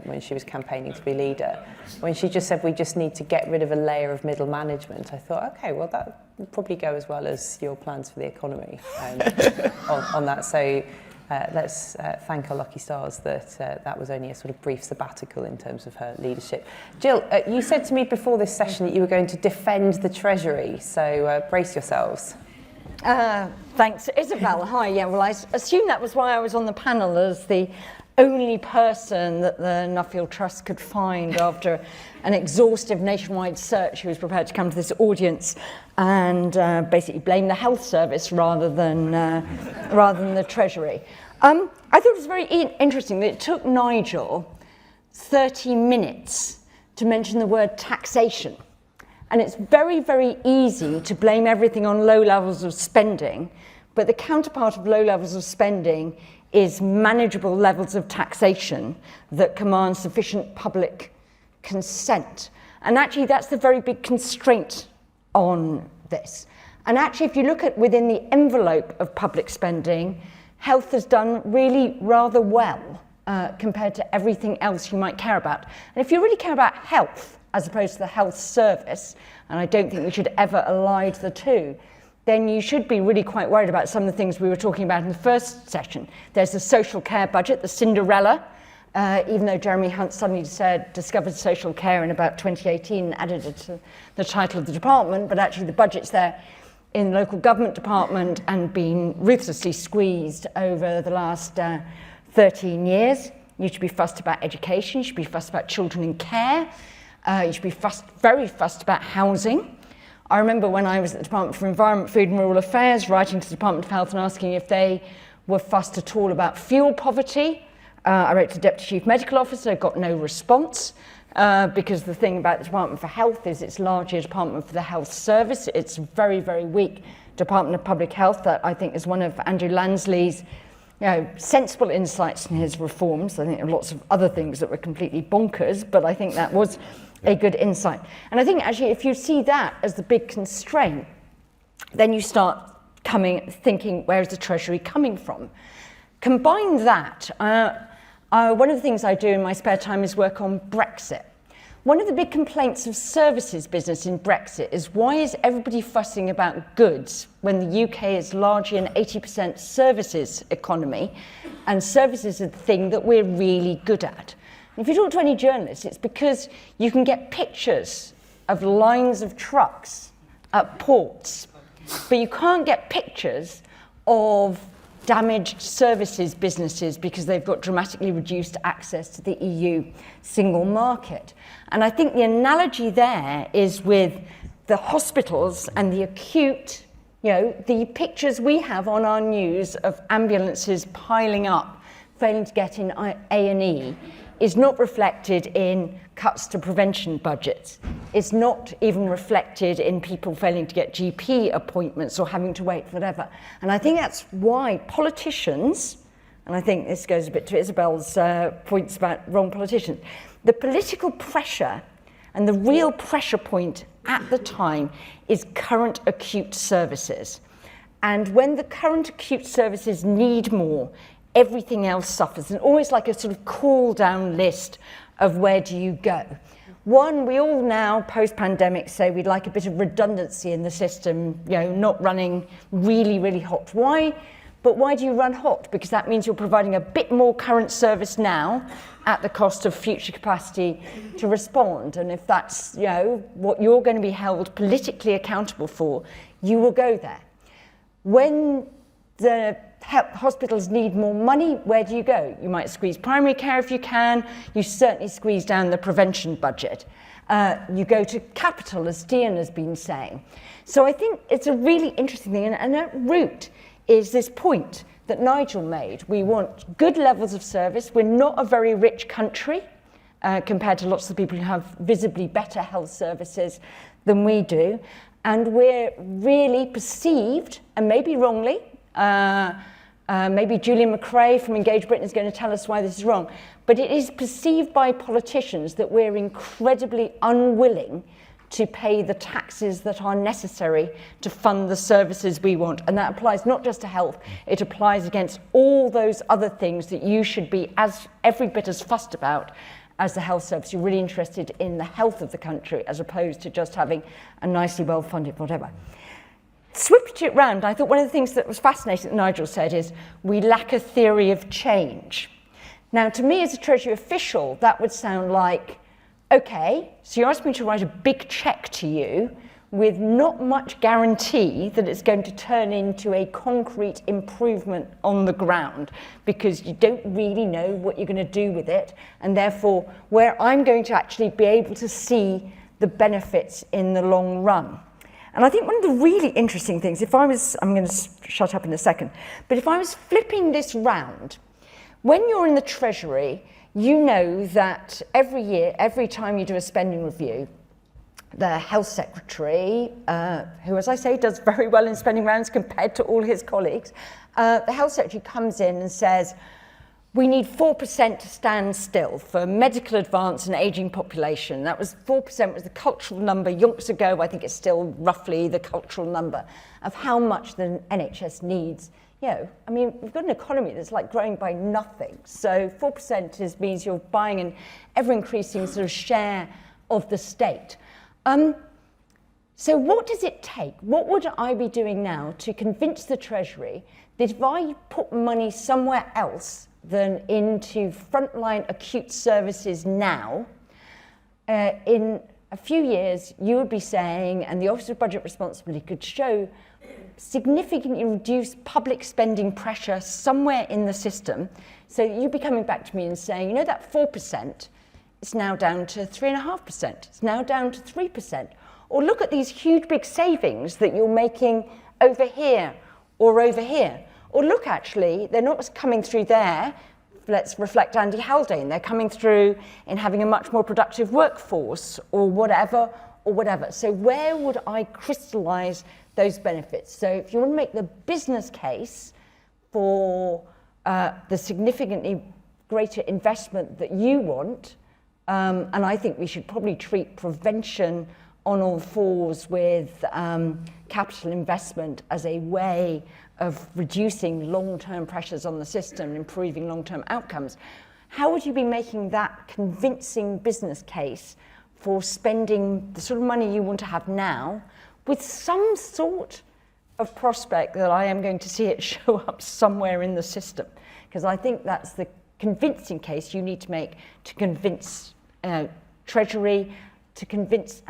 when she was campaigning to be leader, when she just said we just need to get rid of a layer of middle management, I thought, okay, well, that would probably go as well as your plans for the economy on that. So let's thank our lucky stars that that was only a sort of brief sabbatical in terms of her leadership. Jill, you said to me before this session that you were going to defend the Treasury, so brace yourselves. Thanks, Isabel. Hi. Yeah, well, I assume that was why I was on the panel as the only person that the Nuffield Trust could find after an exhaustive nationwide search who was prepared to come to this audience and basically blame the health service rather than the Treasury. I thought it was very interesting that it took Nigel 30 minutes to mention the word taxation. And it's very, very easy to blame everything on low levels of spending, but the counterpart of low levels of spending is manageable levels of taxation that command sufficient public consent. And actually, that's the very big constraint on this. And actually, if you look at within the envelope of public spending, health has done really rather well compared to everything else you might care about. And if you really care about health, as opposed to the health service, and I don't think we should ever allied the two, then you should be really quite worried about some of the things we were talking about in the first session. There's the social care budget, the Cinderella, even though Jeremy Hunt suddenly discovered social care in about 2018 and added it to the title of the department, but actually the budget's there in the local government department and been ruthlessly squeezed over the last 13 years. You should be fussed about education, you should be fussed about children in care, you should be very fussed about housing. I remember when I was at the Department for Environment, Food and Rural Affairs, writing to the Department of Health and asking if they were fussed at all about fuel poverty. I wrote to the Deputy Chief Medical Officer, got no response, because the thing about the Department for Health is it's largely a department for the health service. It's very, very weak Department of Public Health. That I think is one of Andrew Lansley's sensible insights in his reforms. I think there are lots of other things that were completely bonkers, but I think that was a good insight. And I think actually if you see that as the big constraint, then you start thinking, where is the Treasury coming from? Combine that, one of the things I do in my spare time is work on Brexit. One of the big complaints of services business in Brexit is why is everybody fussing about goods when the UK is largely an 80% services economy, and services are the thing that we're really good at. If you talk to any journalist, it's because you can get pictures of lines of trucks at ports, but you can't get pictures of damaged services businesses because they've got dramatically reduced access to the EU single market. And I think the analogy there is with the hospitals and the acute, the pictures we have on our news of ambulances piling up, failing to get in A&E, is not reflected in cuts to prevention budgets. It's not even reflected in people failing to get GP appointments or having to wait, whatever. And I think that's why politicians, and I think this goes a bit to Isabel's points about wrong politicians, the political pressure and the real pressure point at the time is current acute services. And when the current acute services need more, everything else suffers, and always like a sort of cool down list of where do you go. One, we all now post-pandemic say we'd like a bit of redundancy in the system, not running really, really hot. Why? But why do you run hot? Because that means you're providing a bit more current service now at the cost of future capacity to respond. And if that's what you're going to be held politically accountable for, you will go there. When the hospitals need more money, where do you go? You might squeeze primary care if you can. You certainly squeeze down the prevention budget. You go to capital, as Stian has been saying. So I think it's a really interesting thing, and at root is this point that Nigel made. We want good levels of service. We're not a very rich country compared to lots of people who have visibly better health services than we do. And we're really perceived, and maybe wrongly, maybe Julian McRae from Engage Britain is going to tell us why this is wrong, but it is perceived by politicians that we're incredibly unwilling to pay the taxes that are necessary to fund the services we want. And that applies not just to health, it applies against all those other things that you should be as every bit as fussed about as the health service. You're really interested in the health of the country as opposed to just having a nicely well-funded whatever. Switch it round, I thought one of the things that was fascinating that Nigel said is we lack a theory of change. Now, to me as a Treasury official, that would sound like, okay, so you asked me to write a big cheque to you with not much guarantee that it's going to turn into a concrete improvement on the ground because you don't really know what you're going to do with it, and therefore where I'm going to actually be able to see the benefits in the long run. And I think one of the really interesting things, I'm going to shut up in a second, but if I was flipping this round, when you're in the Treasury, you know that every year, every time you do a spending review, the Health Secretary, who, as I say, does very well in spending rounds compared to all his colleagues, the Health Secretary comes in and says, we need 4% to stand still for medical advance and ageing population. That was 4% was the cultural number yonks ago. I think it's still roughly the cultural number of how much the NHS needs. We've got an economy that's like growing by nothing. So 4% means you're buying an ever-increasing sort of share of the state. So what does it take? What would I be doing now to convince the Treasury that if I put money somewhere else than into frontline acute services now, in a few years you would be saying, and the Office of Budget Responsibility could show significantly reduced public spending pressure somewhere in the system, so you'd be coming back to me and saying, that 4%, it's now down to 3.5%, it's now down to 3%. Or look at these huge big savings that you're making over here or over here. Or look, actually, they're not coming through there. Let's reflect Andy Haldane. They're coming through in having a much more productive workforce or whatever. So where would I crystallize those benefits? So if you want to make the business case for the significantly greater investment that you want, and I think we should probably treat prevention on all fours with capital investment as a way of reducing long-term pressures on the system and improving long-term outcomes. How would you be making that convincing business case for spending the sort of money you want to have now with some sort of prospect that I am going to see it show up somewhere in the system? Because I think that's the convincing case you need to make to convince Treasury to convince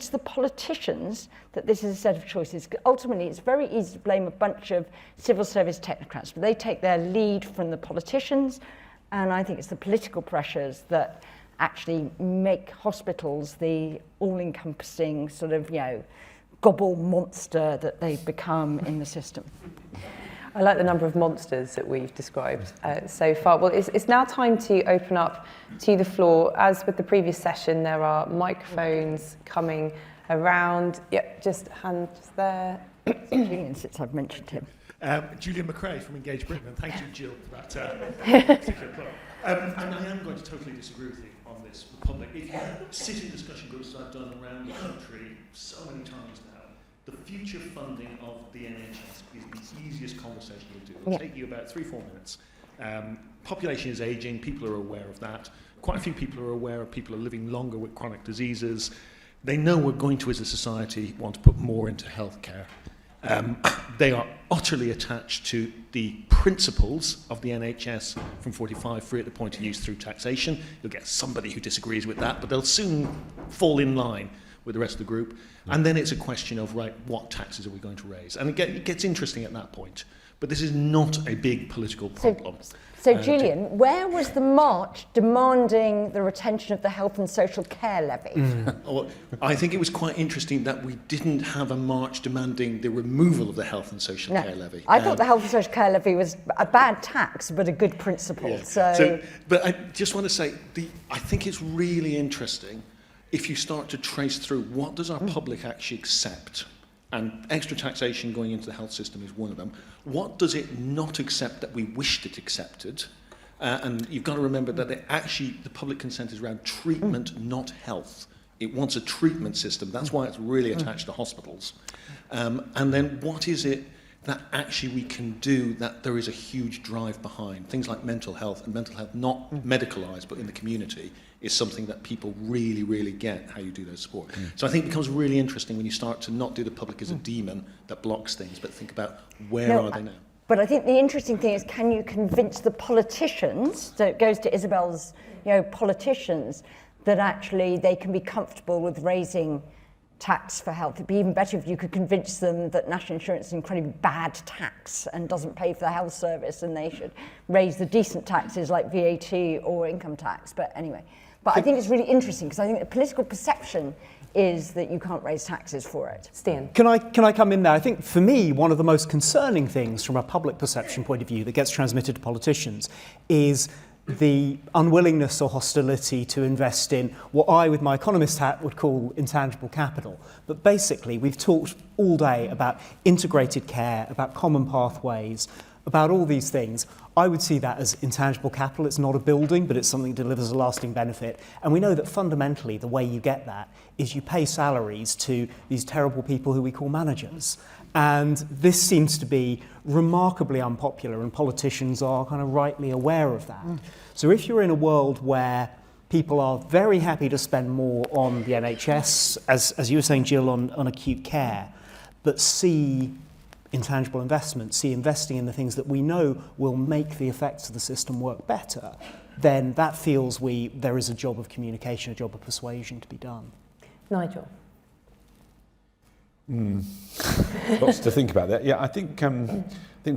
the politicians that this is a set of choices. Ultimately, it's very easy to blame a bunch of civil service technocrats, but they take their lead from the politicians, and I think it's the political pressures that actually make hospitals the all-encompassing sort of, gobble monster that they've become in the system. I like the number of monsters that we've described so far. Well, it's now time to open up to the floor. As with the previous session, there are microphones coming around. Yep, just hands there. Julian, since I've mentioned him. Julian McRae from Engage Britain, and thank you, Jill, for that particular plot. And I am going to totally disagree with you on this. The public, if you sit in discussion groups that I've done around the country so many times now, the future funding of the NHS is the easiest conversation you'll do. It'll take you about 3-4 minutes. Population is ageing, people are aware of that. Quite a few people are aware of people are living longer with chronic diseases. They know we're going to, as a society, want to put more into healthcare. They are utterly attached to the principles of the NHS from 45, free at the point of use through taxation. You'll get somebody who disagrees with that, but they'll soon fall in line with the rest of the group. And then it's a question of, right, what taxes are we going to raise? And it gets interesting at that point. But this is not a big political problem. So Julian, where was the march demanding the retention of the health and social care levy? I think it was quite interesting that we didn't have a march demanding the removal of the health and social care levy. I thought the health and social care levy was a bad tax, but a good principle. Yeah. But I just want to say, I think it's really interesting if you start to trace through what does our public actually accept. And extra taxation going into the health system is one of them. What does it not accept that we wished it accepted? And you've got to remember that the public consent is around treatment, not health. It wants a treatment system. That's why it's really attached to hospitals. And then what is it that actually we can do that there is a huge drive behind? Things like mental health, and mental health not medicalised, but in the community, is something that people really, really get how you do those support. So I think it becomes really interesting when you start to not do the public as a demon that blocks things, but think about where are they now? But I think the interesting thing is, can you convince the politicians, so it goes to Isabel's, politicians, that actually they can be comfortable with raising tax for health? It'd be even better if you could convince them that national insurance is an incredibly bad tax and doesn't pay for the health service, and they should raise the decent taxes like VAT or income tax. But anyway, I think it's really interesting because I think the political perception is that you can't raise taxes for it. Stian. Can I come in there? I think for me, one of the most concerning things from a public perception point of view that gets transmitted to politicians is the unwillingness or hostility to invest in what I, with my economist hat, would call intangible capital. But basically, we've talked all day about integrated care, about common pathways, about all these things. I would see that as intangible capital. It's not a building, but it's something that delivers a lasting benefit. And we know that fundamentally the way you get that is you pay salaries to these terrible people who we call managers. And this seems to be remarkably unpopular, and politicians are kind of rightly aware of that. So if you're in a world where people are very happy to spend more on the NHS, as you were saying, Jill, on acute care, but see intangible investment, see investing in the things that we know will make the effects of the system work better, then that feels there is a job of communication, a job of persuasion to be done. Nigel. Lots to think about there. Yeah, I think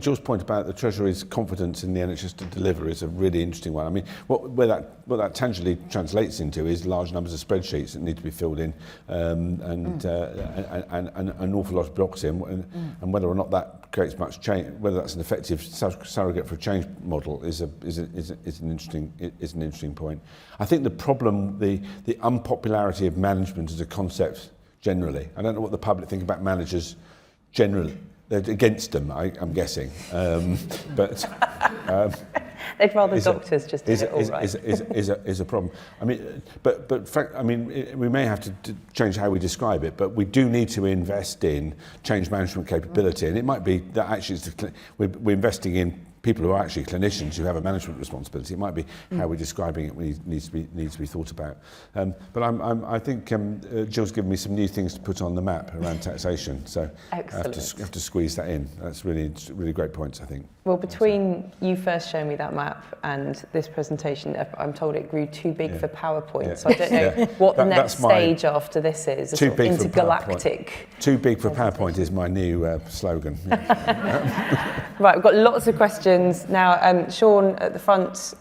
Jill's point about the Treasury's confidence in the NHS to deliver is a really interesting one. I mean, what that tangibly translates into is large numbers of spreadsheets that need to be filled in, and an awful lot of bureaucracy, and whether or not that creates much change, whether that's an effective surrogate for a change model is an interesting point. I think the problem, the unpopularity of management as a concept generally. I don't know what the public think about managers generally. They're against them, I'm guessing. But they'd rather doctors just do it all right. Is a problem. I mean, we may have to change how we describe it, but we do need to invest in change management capability, and it might be that actually we're investing in people who are actually clinicians who have a management responsibility. It might be how we're describing it needs to be thought about. But I think Jill's given me some new things to put on the map around taxation. So I have to squeeze that in. That's really great points, I think. Well, between you first showing me that map and this presentation, I'm told it grew too big for PowerPoint. Yeah. So I don't know what the next stage after this is. Too big intergalactic. For PowerPoint. Too big for PowerPoint is my new slogan. Right, we've got lots of questions now. Sean at the front.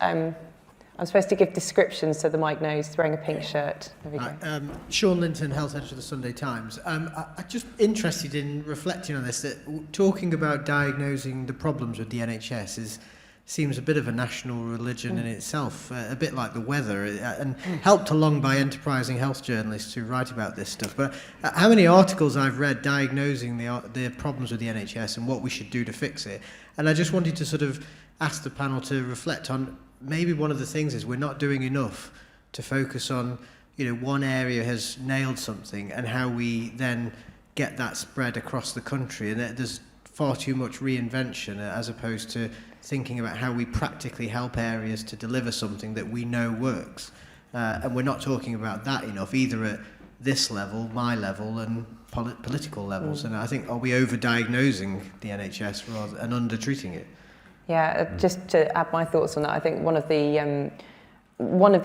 I'm supposed to give descriptions so the mic knows. Wearing a pink shirt. There we go. Sean Linton, health editor of the Sunday Times. I'm just interested in reflecting on this. That talking about diagnosing the problems with the NHS seems a bit of a national religion in itself, a bit like the weather, and helped along by enterprising health journalists who write about this stuff. But how many articles I've read diagnosing the problems with the NHS and what we should do to fix it. And I just wanted to sort of ask the panel to reflect on maybe one of the things is we're not doing enough to focus on, one area has nailed something and how we then get that spread across the country. And there's far too much reinvention as opposed to thinking about how we practically help areas to deliver something that we know works. And we're not talking about that enough, either at this level, my level, and political levels. And I think, are we over-diagnosing the NHS rather and under-treating it? Yeah, just to add my thoughts on that, I think one of the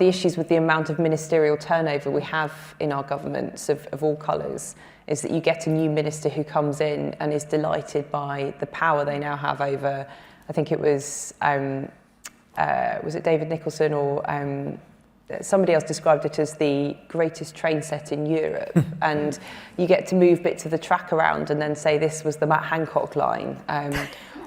issues with the amount of ministerial turnover we have in our governments of all colours is that you get a new minister who comes in and is delighted by the power they now have over, I think it was it David Nicholson or somebody else described it as the greatest train set in Europe. And you get to move bits of the track around and then say this was the Matt Hancock line.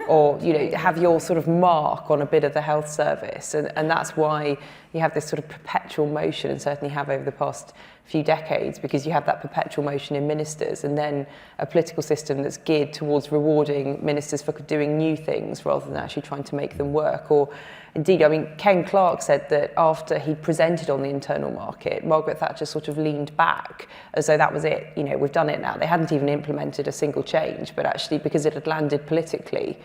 Or have your sort of mark on a bit of the health service, and that's why you have this sort of perpetual motion, and certainly have over the past few decades, because you have that perpetual motion in ministers, and then a political system that's geared towards rewarding ministers for doing new things rather than actually trying to make them work. Or indeed, Ken Clarke said that after he presented on the internal market, Margaret Thatcher sort of leaned back as though that was it. We've done it now. They hadn't even implemented a single change, but actually because it had landed politically,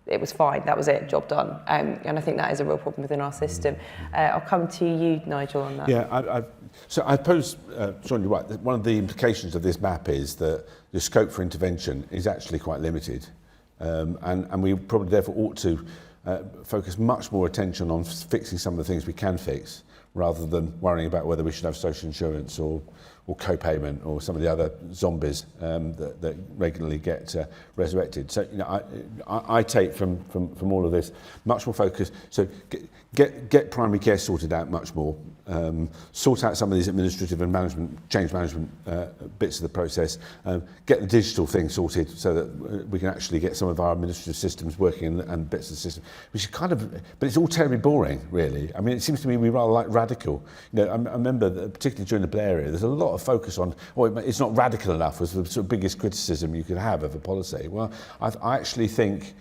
it was fine. That was it. Job done. And I think that is a real problem within our system. I'll come to you, Nigel, on that. Yeah, so I suppose, Sean, you're right. One of the implications of this map is that the scope for intervention is actually quite limited. And we probably therefore ought to focus much more attention on fixing some of the things we can fix, rather than worrying about whether we should have social insurance or co-payment or some of the other zombies that regularly get resurrected. So I take from all of this much more focus. So get primary care sorted out much more. Sort out some of these administrative and change management bits of the process. Get the digital thing sorted so that we can actually get some of our administrative systems working and bits of the system, which is but it's all terribly boring, really. It seems to me we rather like radical. I remember that particularly during the Blair era, there's a lot of focus on, it's not radical enough, was the sort of biggest criticism you could have of a policy. Well, I actually think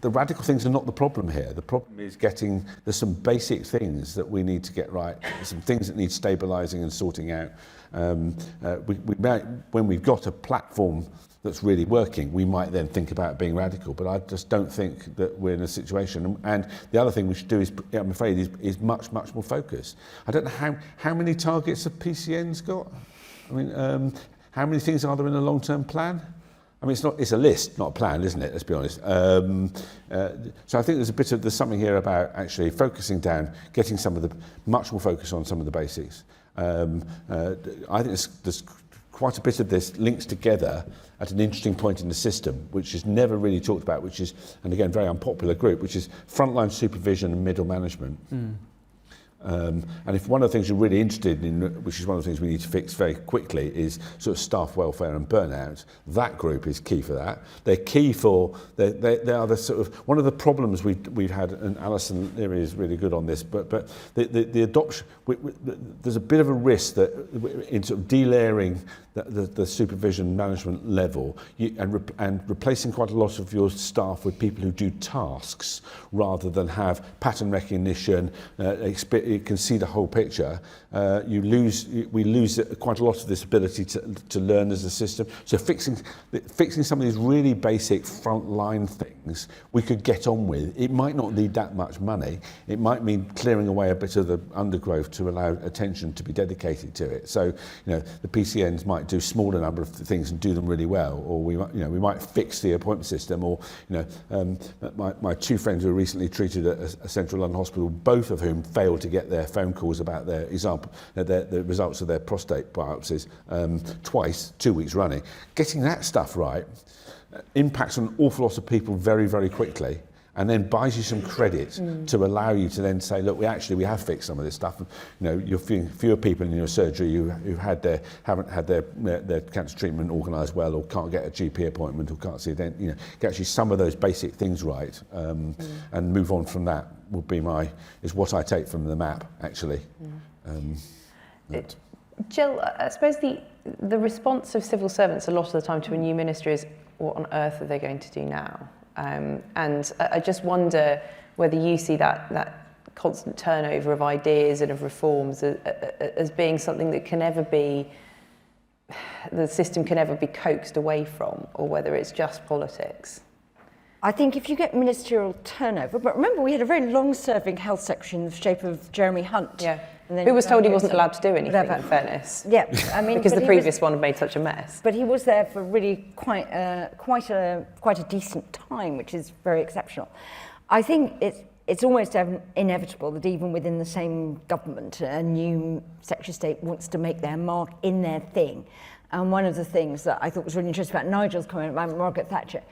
the radical things are not the problem here. The problem is there's some basic things that we need to get right, some things that need stabilising and sorting out. When we've got a platform that's really working, we might then think about being radical, but I just don't think that we're in a situation. And the other thing we should do is, I'm afraid, is much, much more focus. I don't know how many targets have PCN's got? How many things are there in a long-term plan? It's a list, not a plan, isn't it? Let's be honest. So I think there's something here about actually focusing down, getting much more focus on some of the basics. I think there's quite a bit of this links together at an interesting point in the system, which is never really talked about, which is, and again, very unpopular group, which is frontline supervision and middle management. And if one of the things you're really interested in, which is one of the things we need to fix very quickly, is sort of staff welfare and burnout, that group is key for that. They're key for, they are the sort of, one of the problems we've had, and Alison Leary is really good on this, but the adoption, there's a bit of a risk that in sort of delayering the supervision management level and replacing quite a lot of your staff with people who do tasks rather than have pattern recognition, it can see the whole picture, we lose quite a lot of this ability to learn as a system. So fixing some of these really basic frontline things we could get on with. It might not need that much money. It might mean clearing away a bit of the undergrowth to allow attention to be dedicated to it. So, the PCNs might do smaller number of things and do them really well, or we might fix the appointment system, or my two friends who were recently treated at a central London hospital, both of whom failed to get their phone calls about their the results of their prostate biopsies twice, 2 weeks running. Getting that stuff right impacts on an awful lot of people very, very quickly, and then buys you some credit to allow you to then say, look, we have fixed some of this stuff. You're fewer people in your surgery who haven't had their cancer treatment organised well, or can't get a GP appointment, or can't see it. Get actually some of those basic things right, and move on from that would be is what I take from the map, actually. Jill, I suppose the response of civil servants a lot of the time to a new minister is, what on earth are they going to do now? And I just wonder whether you see that constant turnover of ideas and of reforms as being something that the system can ever be coaxed away from, or whether it's just politics. I think if you get ministerial turnover, but remember we had a very long-serving health secretary in the shape of Jeremy Hunt. Yeah. Who was told he wasn't allowed to do anything, in fairness. Yeah, I mean, because the previous one had made such a mess. But he was there for really quite a decent time, which is very exceptional. I think it's almost inevitable that even within the same government, a new Secretary of State wants to make their mark in their thing. And one of the things that I thought was really interesting about Nigel's comment about Margaret Thatcher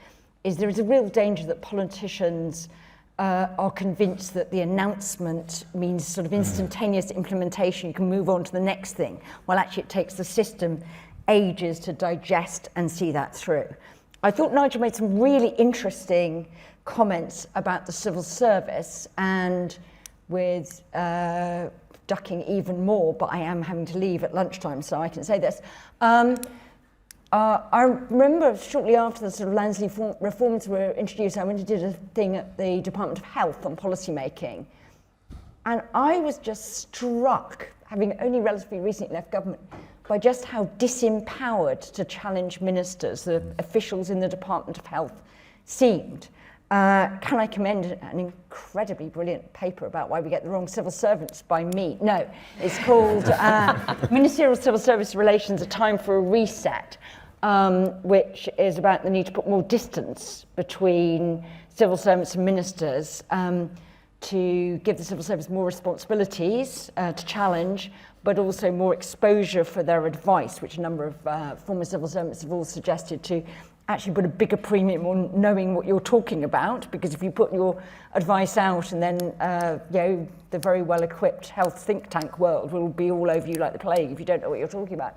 is there is a real danger that politicians are convinced that the announcement means sort of instantaneous implementation. You can move on to the next thing. Well, actually, it takes the system ages to digest and see that through. I thought Nigel made some really interesting comments about the civil service, and with ducking even more, but I am having to leave at lunchtime, so I can say this. I remember shortly after the sort of Lansley reforms were introduced, I went and did a thing at the Department of Health on policy making, and I was just struck, having only relatively recently left government, by just how disempowered to challenge ministers the officials in the Department of Health seemed. Can I commend an incredibly brilliant paper about why we get the wrong civil servants by me? No, it's called Ministerial Civil Service Relations, A Time for a Reset, which is about the need to put more distance between civil servants and ministers, to give the civil service more responsibilities to challenge, but also more exposure for their advice, which a number of former civil servants have all suggested, to actually put a bigger premium on knowing what you're talking about, because if you put your advice out and then the very well-equipped health think tank world will be all over you like the plague if you don't know what you're talking about.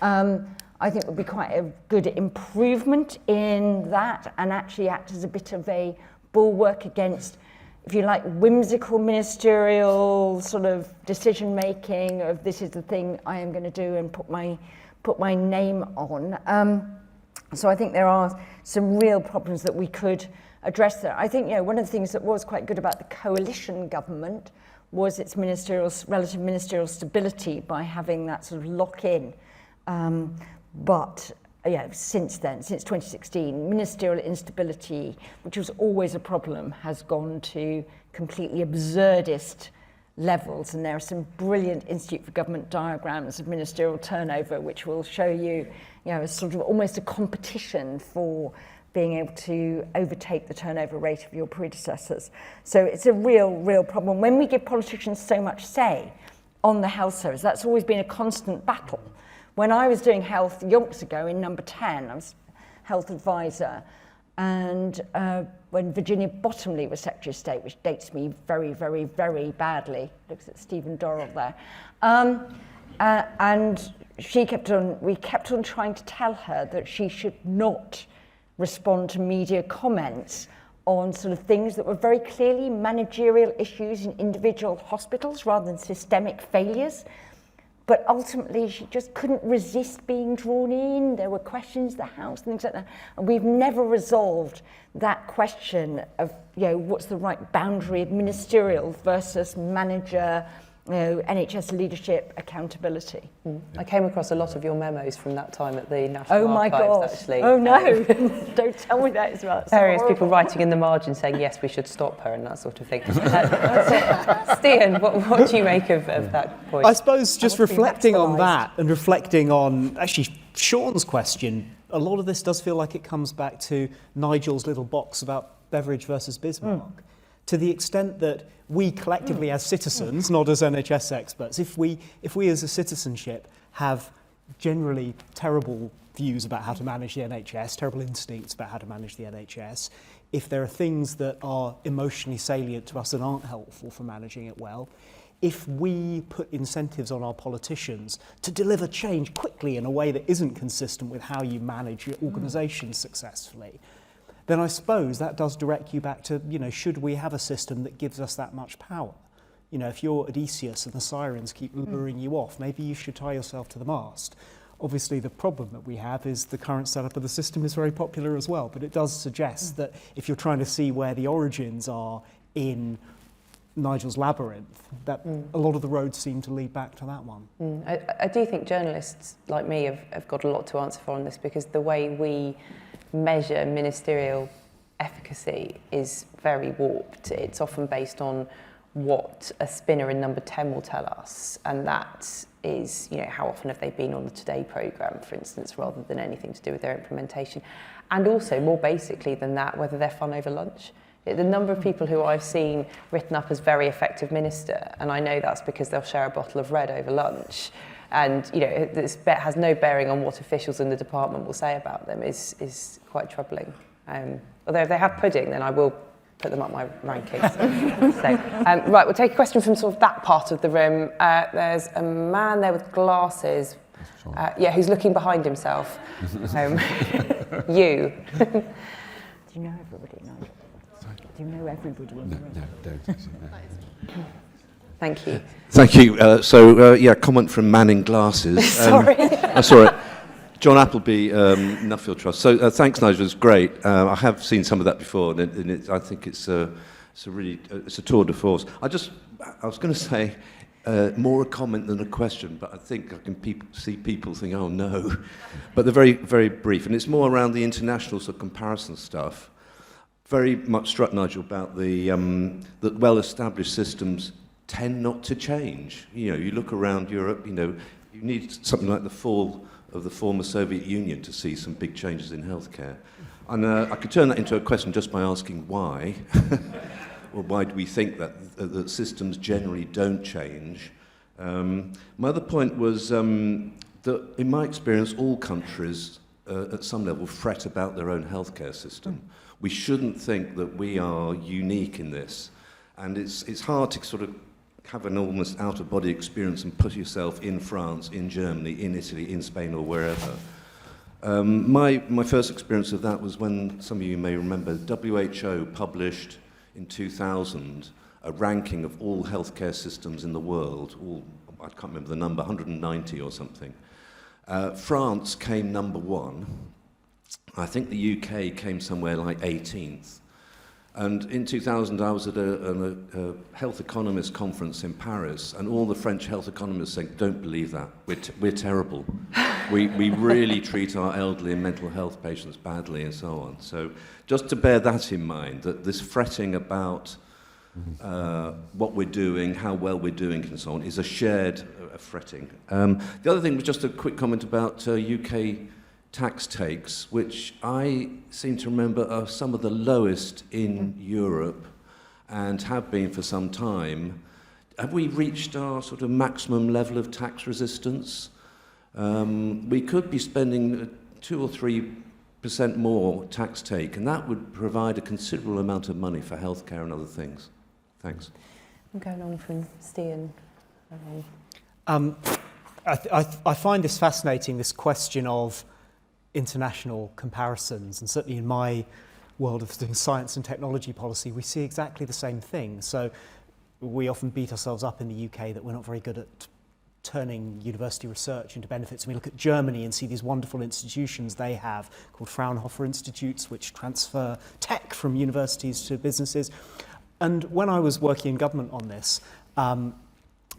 I think it would be quite a good improvement in that, and actually act as a bit of a bulwark against, if you like, whimsical ministerial sort of decision making of this is the thing I am going to do and put my name on. So I think there are some real problems that we could address there. I think one of the things that was quite good about the coalition government was its relative ministerial stability by having that sort of lock-in. But since then, since 2016, ministerial instability, which was always a problem, has gone to completely absurdist levels, and there are some brilliant Institute for Government diagrams of ministerial turnover which will show you, a sort of almost a competition for being able to overtake the turnover rate of your predecessors. So it's a real problem. When we give politicians so much say on the health service, that's always been a constant battle. When I was doing health yonks ago in number 10, I was health advisor, and when Virginia Bottomley was Secretary of State, which dates me very, very, very badly, looks at Stephen Dorrell there, and we kept on trying to tell her that she should not respond to media comments on sort of things that were very clearly managerial issues in individual hospitals rather than systemic failures. But ultimately, she just couldn't resist being drawn in. There were questions, the House, things like that. And we've never resolved that question of, what's the right boundary of ministerial versus manager NHS leadership accountability. I came across a lot of your memos from that time at the National Oh my God! Archives, actually. Oh no! Don't tell me that as well. Various people writing in the margin saying, yes, we should stop her and that sort of thing. Stian, what do you make of that point? I suppose just want to be reflecting on radicalised. that and reflecting on actually Sean's question, a lot of this does feel like it comes back to Nigel's little box about Beveridge versus Bismarck. To the extent that we collectively as citizens, not as NHS experts, if we as a citizenship have generally terrible views about how to manage the NHS, terrible instincts about how to manage the NHS, if there are things that are emotionally salient to us that aren't helpful for managing it well, if we put incentives on our politicians to deliver change quickly in a way that isn't consistent with how you manage your organisation successfully, then I suppose that does direct you back to, should we have a system that gives us that much power? If you're Odysseus and the sirens keep luring you off, maybe you should tie yourself to the mast. Obviously, the problem that we have is the current setup of the system is very popular as well, but it does suggest that if you're trying to see where the origins are in Nigel's labyrinth, that a lot of the roads seem to lead back to that one. I do think journalists like me have got a lot to answer for on this, because the way we measure ministerial efficacy is very warped. It's often based on what a spinner in number 10 will tell us, and that is, how often have they been on the Today programme, for instance, rather than anything to do with their implementation. And also, more basically than that, whether they're fun over lunch. The number of people who I've seen written up as very effective minister, and I know that's because they'll share a bottle of red over lunch, and this has no bearing on what officials in the department will say about them, is quite troubling. Although if they have pudding, then I will put them up my rankings. Right, we'll take a question from sort of that part of the room. There's a man there with glasses, who's looking behind himself. You. Do you know everybody, Nigel? Do you know everybody in the room? No, don't. Thank you. Thank you. Comment from man in glasses. Sorry. Sorry. John Appleby, Nuffield Trust. So thanks, Nigel. It's great. I have seen some of that before, and I think it's a tour de force. I was going to say more a comment than a question, but I think I can see people think, oh no. But they're very, very brief, and it's more around the international sort of comparison stuff. Very much struck, Nigel, about that well-established systems tend not to change. You look around Europe, you need something like the fall of the former Soviet Union to see some big changes in healthcare. And I could turn that into a question just by asking why. Or why do we think that systems generally don't change? My other point was that, in my experience, all countries at some level fret about their own healthcare system. We shouldn't think that we are unique in this. And it's hard to sort of have an almost out-of-body experience and put yourself in France, in Germany, in Italy, in Spain, or wherever. My first experience of that was when, some of you may remember, WHO published in 2000 a ranking of all healthcare systems in the world, I can't remember the number, 190 or something. France came number 1. I think the UK came somewhere like 18th. And in 2000, I was at a health economist conference in Paris, and all the French health economists saying, don't believe that, we're terrible. We really treat our elderly and mental health patients badly and so on. So just to bear that in mind, that this fretting about what we're doing, how well we're doing and so on, is a shared fretting. The other thing was just a quick comment about UK tax takes, which I seem to remember are some of the lowest in Europe and have been for some time. Have we reached our sort of maximum level of tax resistance? We could be spending 2 or 3% more tax take, and that would provide a considerable amount of money for healthcare and other things. Thanks. I'm going on from Stian. I find this fascinating, this question of international comparisons, and certainly in my world of doing science and technology policy, we see exactly the same thing. So we often beat ourselves up in the UK that we're not very good at turning university research into benefits. And we look at Germany and see these wonderful institutions they have called Fraunhofer Institutes, which transfer tech from universities to businesses. And when I was working in government on this,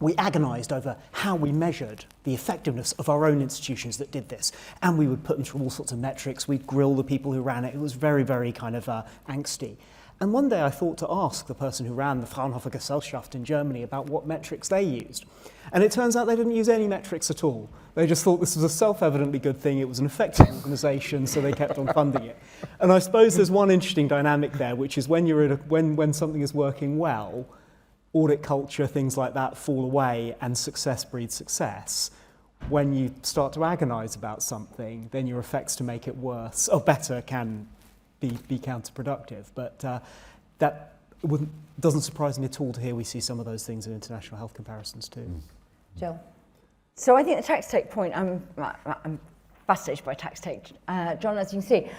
we agonised over how we measured the effectiveness of our own institutions that did this. And we would put them through all sorts of metrics. We'd grill the people who ran it. It was very, very kind of angsty. And one day I thought to ask the person who ran the Fraunhofer Gesellschaft in Germany about what metrics they used. And it turns out they didn't use any metrics at all. They just thought this was a self-evidently good thing. It was an effective organisation, so they kept on funding it. And I suppose there's one interesting dynamic there, which is when you're when something is working well, audit culture, things like that fall away and success breeds success. When you start to agonise about something, then your effects to make it worse or better can be counterproductive. But that doesn't surprise me at all to hear we see some of those things in international health comparisons too. Jill? So I think the tax take point, I'm fascinated by tax take, John, as you can see.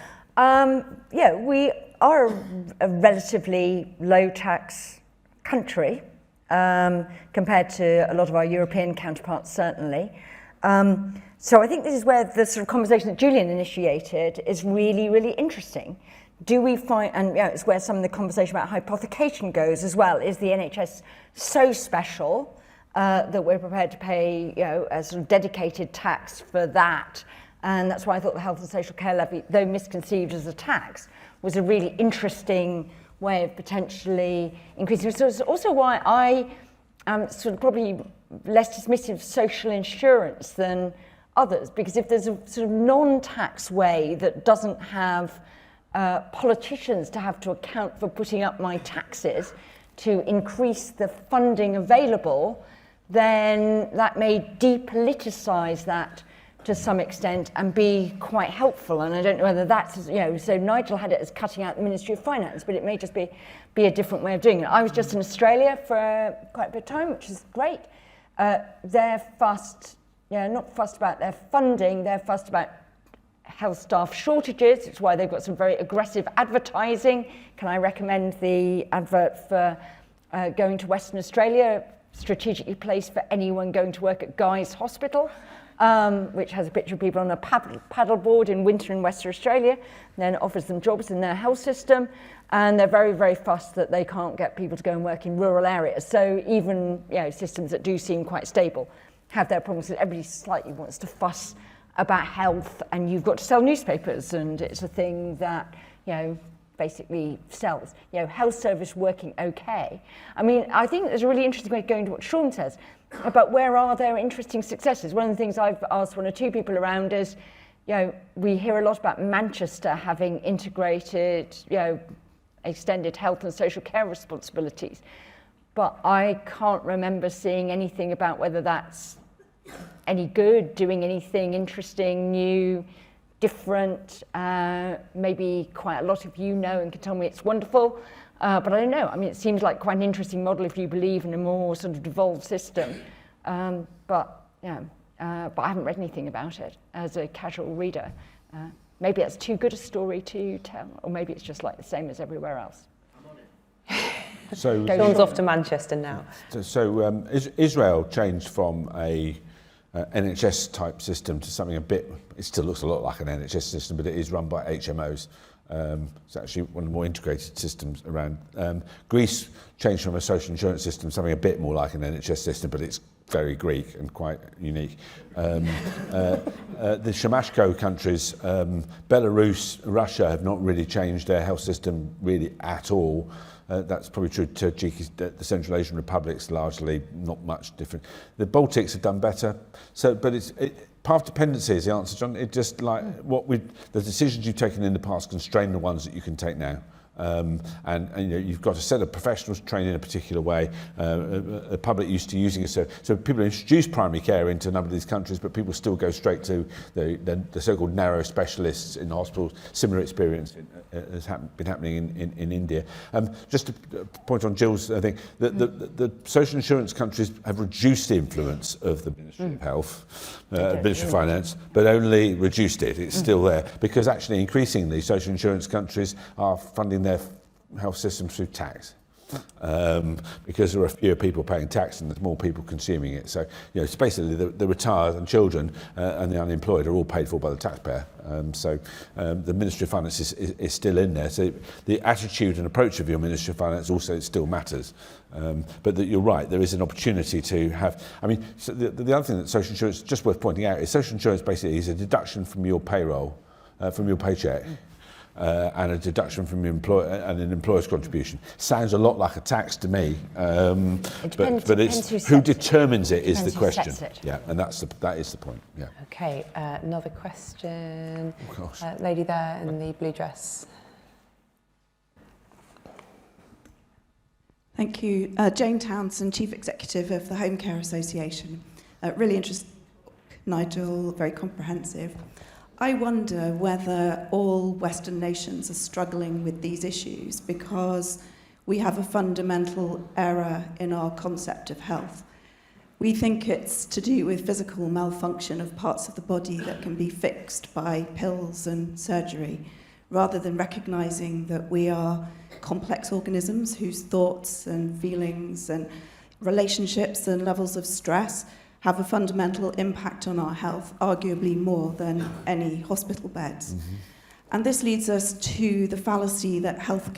We are a relatively low tax country compared to a lot of our European counterparts, certainly. So I think this is where the sort of conversation that Julian initiated is really, really interesting. Do we find, and it's where some of the conversation about hypothecation goes as well, is the NHS so special that we're prepared to pay a sort of dedicated tax for that? And that's why I thought the health and social care levy, though misconceived as a tax, was a really interesting way of potentially increasing. So it's also why I am sort of probably less dismissive of social insurance than others, because if there's a sort of non-tax way that doesn't have politicians to have to account for putting up my taxes to increase the funding available, then that may depoliticise that to some extent and be quite helpful. And I don't know whether that's, so Nigel had it as cutting out the Ministry of Finance, but it may just be a different way of doing it. I was just in Australia for quite a bit of time, which is great. They're fussed, not fussed about their funding, they're fussed about health staff shortages. It's why they've got some very aggressive advertising. Can I recommend the advert for going to Western Australia, strategically placed for anyone going to work at Guy's Hospital, which has a picture of people on a paddleboard in winter in Western Australia, and then offers them jobs in their health system. And they're very, very fussed that they can't get people to go and work in rural areas. So even systems that do seem quite stable have their problems. Everybody slightly wants to fuss about health, and you've got to sell newspapers, and it's a thing that basically sells. Health service working okay. I mean, I think there's a really interesting way of going to what Sean says about where are there interesting successes. One of the things I've asked one or two people around is, we hear a lot about Manchester having integrated, extended health and social care responsibilities, but I can't remember seeing anything about whether that's any good, doing anything interesting, new, different. Maybe quite a lot of you know and can tell me it's wonderful, but I don't know. I mean, it seems like quite an interesting model if you believe in a more sort of devolved system. But I haven't read anything about it as a casual reader. Maybe that's too good a story to tell, or maybe it's just like the same as everywhere else. So Sean's off to Manchester now. So Israel changed from a NHS type system to something it still looks a lot like an NHS system, but it is run by HMOs. It's actually one of the more integrated systems around. Greece changed from a social insurance system, something a bit more like an NHS system, but it's very Greek and quite unique. The Shamashko countries, Belarus, Russia, have not really changed their health system really at all. That's probably true. Turkey, the Central Asian republics, largely not much different. The Baltics have done better. But path dependency is the answer, John. It just like the decisions you've taken in the past constrain the ones that you can take now. And you've got a set of professionals trained in a particular way. The public used to using it, so people introduce primary care into a number of these countries, but people still go straight to the so-called narrow specialists in hospitals. Similar experience has been happening in India. Just to point on Jill's thing, the social insurance countries have reduced the influence of the Ministry of Health, Ministry of Finance, but only reduced it. It's still there because actually increasingly social insurance countries are funding their health systems through tax. because there are fewer people paying tax and there's more people consuming it. So, it's basically the retired and children and the unemployed are all paid for by the taxpayer. The Ministry of Finance is still in there. So the attitude and approach of your Ministry of Finance also still matters. But you're right, there is an opportunity to have... so the other thing that social insurance, just worth pointing out, is social insurance basically is a deduction from your payroll, from your paycheck. And a deduction from an employer's contribution. Sounds a lot like a tax to me, but it's who determines it is the question. Yeah, and that is the point. Yeah. Okay, another question. Of course. Lady there in the blue dress. Thank you. Jane Townsend, Chief Executive of the Home Care Association. Really interesting, Nigel, very comprehensive. I wonder whether all Western nations are struggling with these issues because we have a fundamental error in our concept of health. We think it's to do with physical malfunction of parts of the body that can be fixed by pills and surgery, rather than recognizing that we are complex organisms whose thoughts and feelings and relationships and levels of stress have a fundamental impact on our health, arguably more than any hospital beds. Mm-hmm. And this leads us to the fallacy that health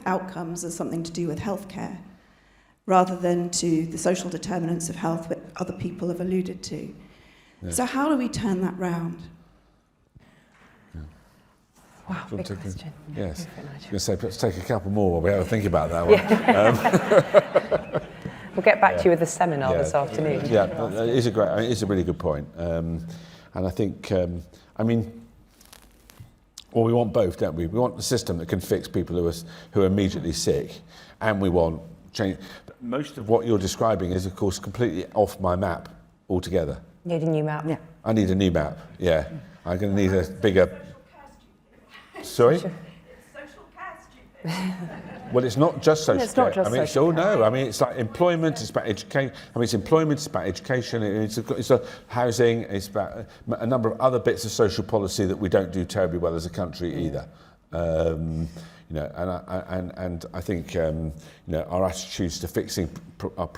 outcomes are something to do with healthcare, rather than to the social determinants of health that other people have alluded to. Yeah. So how do we turn that round? Yeah. Wow, big question. Yes. I was going to say, let's take a couple more while we have a think about that one. Yeah. We'll get back to you with the seminar this afternoon. Yeah, it's a really good point. And I think, we want both, don't we? We want a system that can fix people who are immediately sick, and we want change. But most of what you're describing is, of course, completely off my map altogether. Need a new map? Yeah. I need a new map, yeah. I'm going to need a bigger... Sorry? Well, it's not just social care. It's like employment, it's about education. It's employment, it's about education, it's housing, it's about a number of other bits of social policy that we don't do terribly well as a country either. And I think our attitudes to fixing our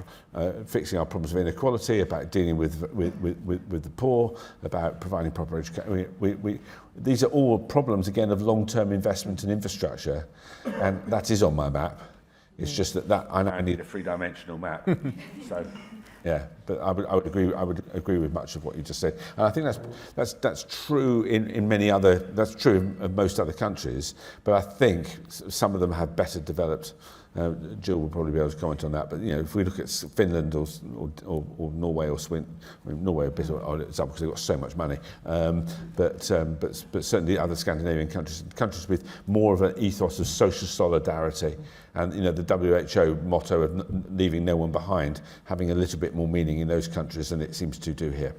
problems of inequality, about dealing with the poor, about providing proper education. These are all problems again of long-term investment in infrastructure, and that is on my map. It's just that I now need a three-dimensional map. So. Yeah, but I would agree with much of what you just said, and I think that's true in many other. That's true of most other countries, but I think some of them have better developed. Jill will probably be able to comment on that. But if we look at Finland or Norway or Sweden, Norway a bit on its up because they've got so much money. But certainly other Scandinavian countries with more of an ethos of social solidarity, and the WHO motto of leaving no one behind, having a little bit more meaning in those countries than it seems to do here.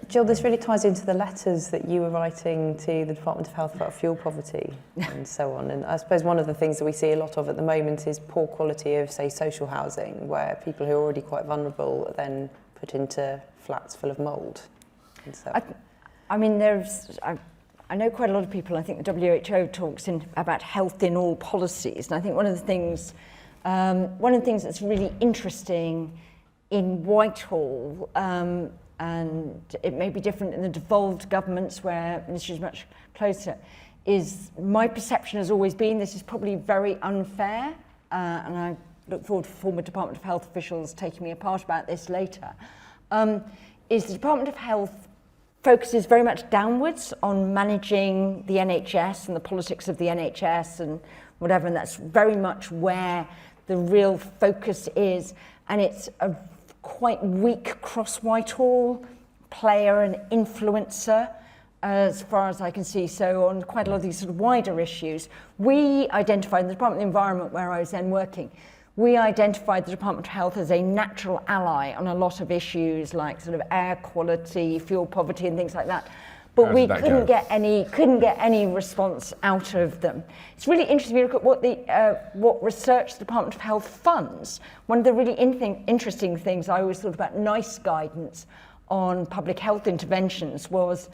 Jill, this really ties into the letters that you were writing to the Department of Health about fuel poverty and so on. And I suppose one of the things that we see a lot of at the moment is poor quality of, say, social housing, where people who are already quite vulnerable are then put into flats full of mould. And so I know quite a lot of people. I think the WHO talks about health in all policies, and I think one of the things that's really interesting in Whitehall. And it may be different in the devolved governments where ministry is much closer, is my perception has always been this is probably very unfair, and I look forward to former Department of Health officials taking me apart about this later, is the Department of Health focuses very much downwards on managing the NHS and the politics of the NHS and whatever, and that's very much where the real focus is, and it's a quite weak cross-Whitehall player and influencer as far as I can see. So on quite a lot of these sort of wider issues, we identified in the Department of the Environment where I was then working, we identified the Department of Health as a natural ally on a lot of issues like sort of air quality, fuel poverty and things like that. But we couldn't get any response out of them. It's really interesting if you look at what research the Department of Health funds. One of the really interesting things I always thought about NICE guidance on public health interventions was,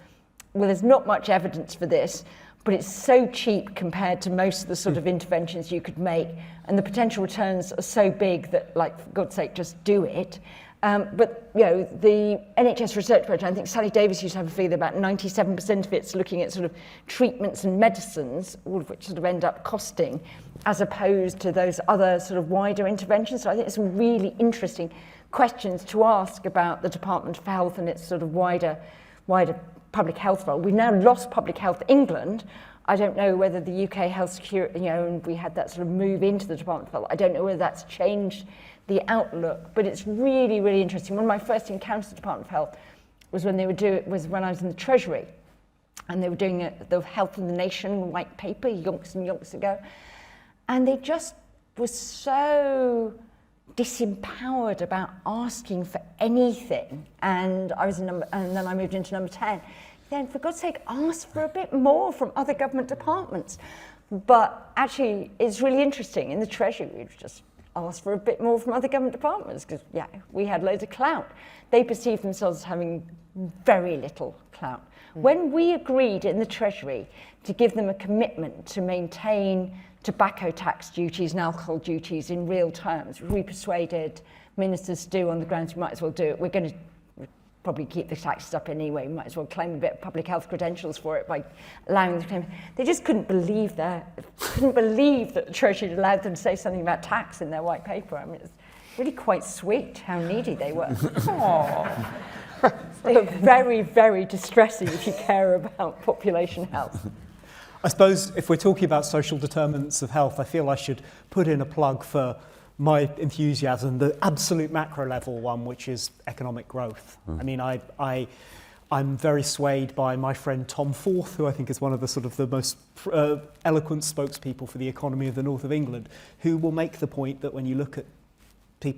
well, there's not much evidence for this, but it's so cheap compared to most of the sort of interventions you could make, and the potential returns are so big that, like, for God's sake, just do it. But, you know, the NHS research project, I think Sally Davis used to have a figure that about 97% of it's looking at sort of treatments and medicines, all of which sort of end up costing, as opposed to those other sort of wider interventions. So I think it's some really interesting questions to ask about the Department of Health and its sort of wider public health role. We've now lost Public Health England. I don't know whether the UK Health Security, you know, and we had that sort of move into the Department of Health. I don't know whether that's changed the outlook, but it's really, really interesting. One of my first encounters with the Department of Health was when when I was in the Treasury, and they were doing the Health of the Nation white paper yonks and yonks ago, and they just were so disempowered about asking for anything. And and then I moved into number 10. Then, for God's sake, ask for a bit more from other government departments. But actually, it's really interesting. In the Treasury, we've just asked for a bit more from other government departments because, yeah, we had loads of clout. They perceived themselves as having very little clout. When we agreed in the Treasury to give them a commitment to maintain tobacco tax duties and alcohol duties in real terms, we persuaded ministers to do on the grounds we might as well do it. We're going to probably keep the taxes up anyway. We might as well claim a bit of public health credentials for it by allowing them to claim. They just couldn't believe that the Treasury had allowed them to say something about tax in their white paper. I mean, it's really quite sweet how needy they were. But very, very distressing if you care about population health. I suppose if we're talking about social determinants of health, I feel I should put in a plug for my enthusiasm, the absolute macro level one, which is economic growth. I mean, I'm very swayed by my friend Tom Forth, who I think is one of the sort of the most eloquent spokespeople for the economy of the north of England, who will make the point that when you look at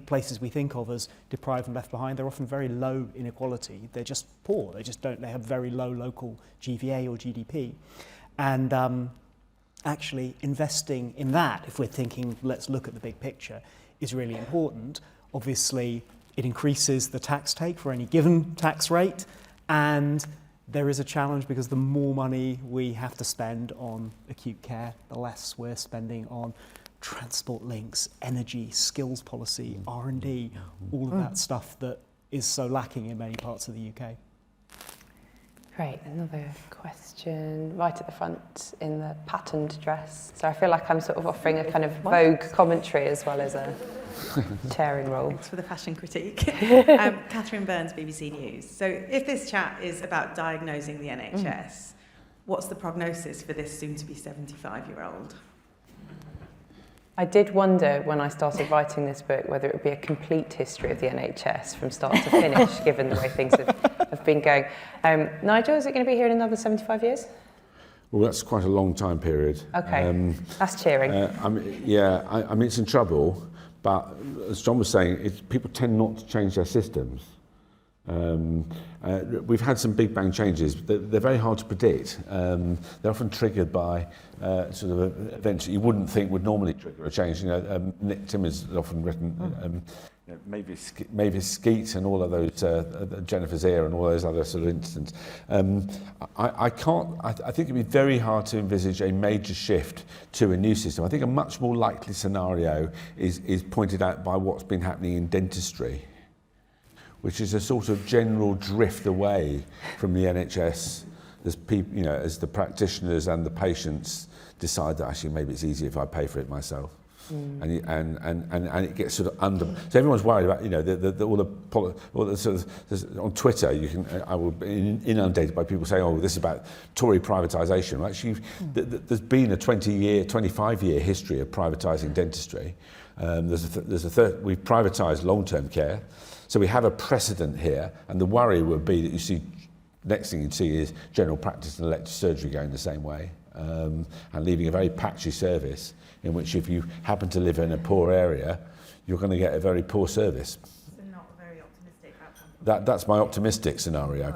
places we think of as deprived and left behind, they're often very low inequality. They're just poor. They have very low local GVA or GDP. And actually investing in that, if we're thinking, let's look at the big picture, is really important. Obviously, it increases the tax take for any given tax rate, and there is a challenge because the more money we have to spend on acute care, the less we're spending on transport links, energy, skills policy, R&D, all of that stuff that is so lacking in many parts of the UK. Great, another question right at the front in the patterned dress. So I feel like I'm sort of offering a kind of Vogue commentary as well as a chairing role. Thanks for the fashion critique. Catherine Burns, BBC News. So if this chat is about diagnosing the NHS, what's the prognosis for this soon-to-be 75-year-old? I did wonder when I started writing this book whether it would be a complete history of the NHS from start to finish, given the way things have been going. Nigel, is it going to be here in another 75 years? Well, that's quite a long time period. Okay, that's cheering. I mean, it's in trouble, but as John was saying, people tend not to change their systems. We've had some big bang changes, but they're very hard to predict. They're often triggered by sort of events that you wouldn't think would normally trigger a change. You know, Nick Timmins has often written Mavis Skeet and all of those, Jennifer's Ear and all those other sort of incidents. I think it'd be very hard to envisage a major shift to a new system. I think a much more likely scenario is pointed out by what's been happening in dentistry, which is a sort of general drift away from the NHS as people, you know, as the practitioners and the patients decide that actually maybe it's easier if I pay for it myself. And it gets sort of under. So everyone's worried about, you know, all the sort of on Twitter. I will be inundated by people saying, "Oh, this is about Tory privatisation." Well, actually, there's been a 25-year history of privatising dentistry. We've privatised long-term care. So we have a precedent here, and the worry would be that next thing you'd see is general practice and elective surgery going the same way, and leaving a very patchy service in which if you happen to live in a poor area, you're going to get a very poor service. So not a very optimistic outcome. That's my optimistic scenario.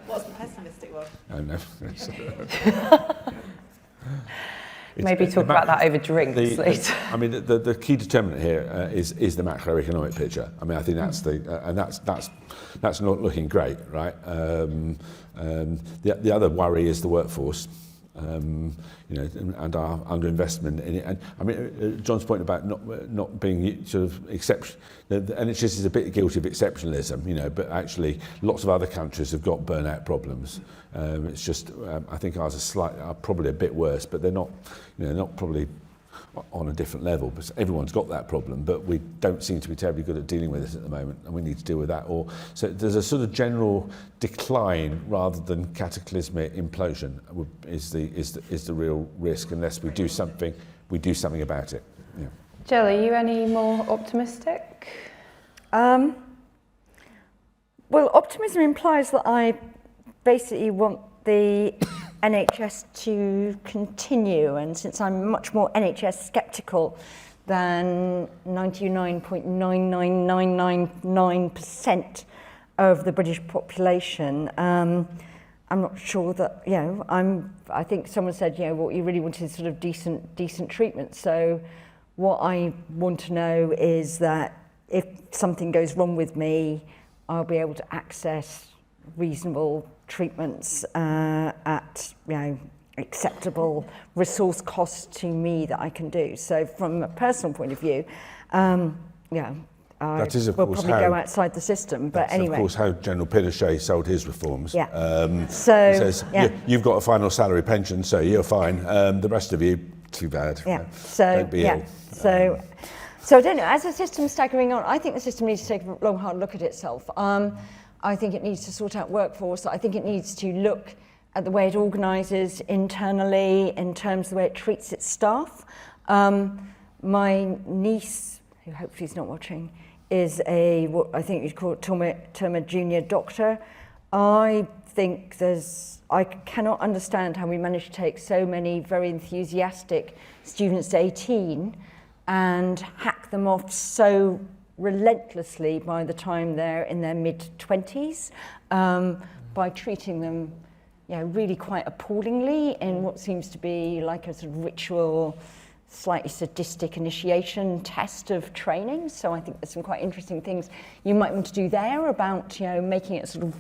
What's the pessimistic one? I don't know. Maybe talk about that over drinks later. I mean, the key determinant here is the macroeconomic picture. I mean, I think that's and that's not looking great, right? The other worry is the workforce. And our underinvestment in it. And I mean, John's point about not being sort of exception. The NHS is a bit guilty of exceptionalism, but actually lots of other countries have got burnout problems. It's just, I think ours are probably a bit worse, but they're not, not probably on a different level. But everyone's got that problem, but we don't seem to be terribly good at dealing with it at the moment, and we need to deal with that. So there's a sort of general decline rather than cataclysmic implosion is the real risk unless we do something about it. Yeah. Jill, are you any more optimistic? Well, optimism implies that I basically want the NHS to continue, and since I'm much more NHS sceptical than 99.99999% of the British population, I'm not sure that, I think someone said, what you really want is sort of decent treatment. So what I want to know is that if something goes wrong with me, I'll be able to access reasonable treatments at acceptable resource costs to me that I can do. So from a personal point of view, that is, of we'll course, probably go outside the system. But anyway, of course, how General Pinochet sold his reforms. Yeah. He says, you've got a final salary pension, so you're fine. The rest of you, too bad. Yeah. So don't be ill. So I don't know. As the system's staggering on, I think the system needs to take a long, hard look at itself. I think it needs to sort out workforce. I think it needs to look at the way it organises internally in terms of the way it treats its staff. My niece, who hopefully is not watching, is what I think you'd call term a junior doctor. I cannot understand how we managed to take so many very enthusiastic students to 18 and hack them off so relentlessly by the time they're in their mid-20s, by treating them really quite appallingly in what seems to be like a sort of ritual, slightly sadistic initiation test of training. So I think there's some quite interesting things you might want to do there about making it sort of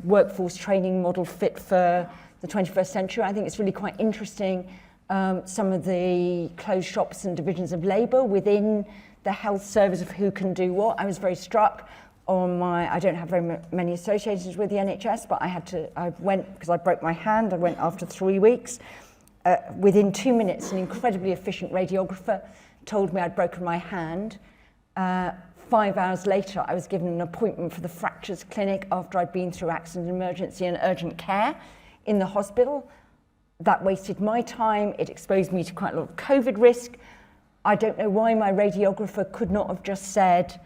workforce training model fit for the 21st century. I think it's really quite interesting, some of the closed shops and divisions of labour within the health service of who can do what. I was very struck I don't have very many associations with the NHS, but I went because I broke my hand. I went after 3 weeks. Within 2 minutes, an incredibly efficient radiographer told me I'd broken my hand. 5 hours later, I was given an appointment for the fractures clinic after I'd been through accident, emergency and urgent care in the hospital. That wasted my time. It exposed me to quite a lot of COVID risk. I don't know why my radiographer could not have just said,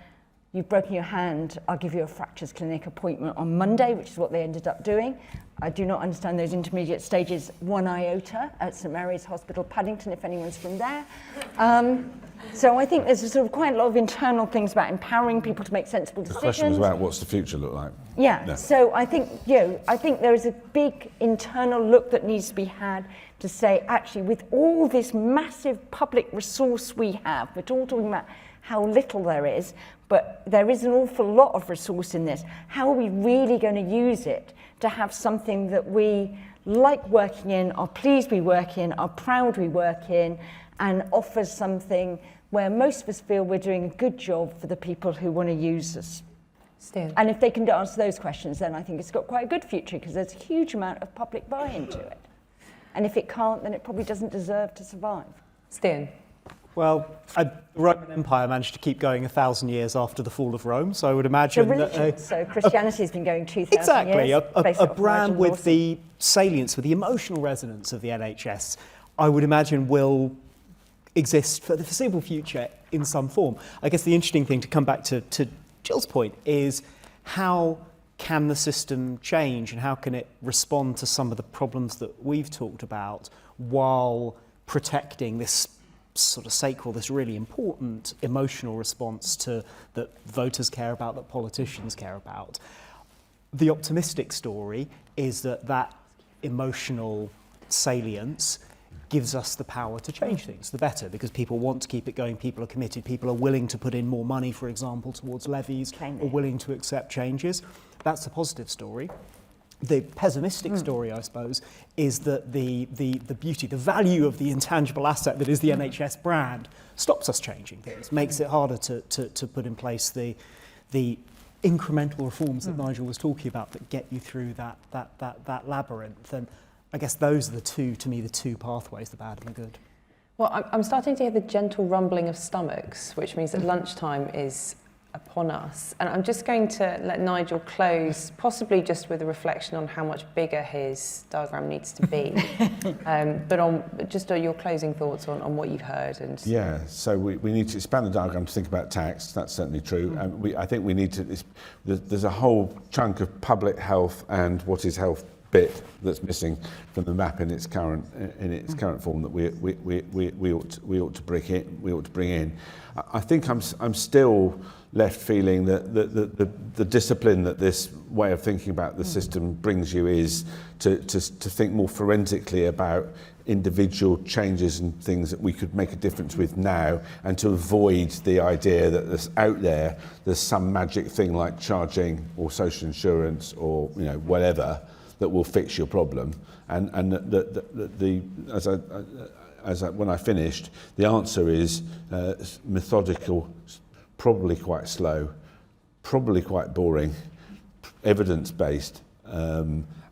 you've broken your hand, I'll give you a fractures clinic appointment on Monday, which is what they ended up doing. I do not understand those intermediate stages one iota at St Mary's Hospital, Paddington, if anyone's from there. So I think there's sort of quite a lot of internal things about empowering people to make sensible decisions. The question was about what's the future look like. Yeah. So I think, I think there is a big internal look that needs to be had to say, actually, with all this massive public resource we have, we're all talking about how little there is, but there is an awful lot of resource in this. How are we really going to use it to have something that we like working in, are pleased we work in, are proud we work in, and offers something where most of us feel we're doing a good job for the people who want to use us? Stian. And if they can answer those questions, then I think it's got quite a good future, because there's a huge amount of public buy-in to it. And if it can't, then it probably doesn't deserve to survive. Stian. Well, the Roman Empire managed to keep going 1,000 years after the fall of Rome, so I would imagine so Christianity has been going 2,000 exactly, years. A brand with the salience, with the emotional resonance of the NHS, I would imagine will exist for the foreseeable future in some form. I guess the interesting thing, to come back to Jill's point, is how can the system change and how can it respond to some of the problems that we've talked about while protecting this sort of sacral, this really important emotional response that voters care about, that politicians care about. The optimistic story is that emotional salience gives us the power to change things, the better, because people want to keep it going, people are committed, people are willing to put in more money, for example, towards levies, or willing to accept changes. That's a positive story. The pessimistic story, I suppose, is that the beauty, the value of the intangible asset that is the NHS brand stops us changing things, makes it harder to put in place the incremental reforms that Nigel was talking about that get you through that labyrinth. And I guess those are the two pathways, the bad and the good. Well, I'm starting to hear the gentle rumbling of stomachs, which means that lunchtime is upon us. And I'm just going to let Nigel close, possibly just with a reflection on how much bigger his diagram needs to be. But on your closing thoughts on what you've heard. And yeah, so we need to expand the diagram to think about tax. That's certainly true. I think we need to, there's a whole chunk of public health and what is health bit that's missing from the map in its current form that we ought to bring in. I think I'm still left feeling that the discipline that this way of thinking about the system brings you is to think more forensically about individual changes and things that we could make a difference with now, and to avoid the idea that there's some magic thing like charging or social insurance or whatever that will fix your problem, and when I finished, the answer is methodical, probably quite slow, probably quite boring, evidence-based,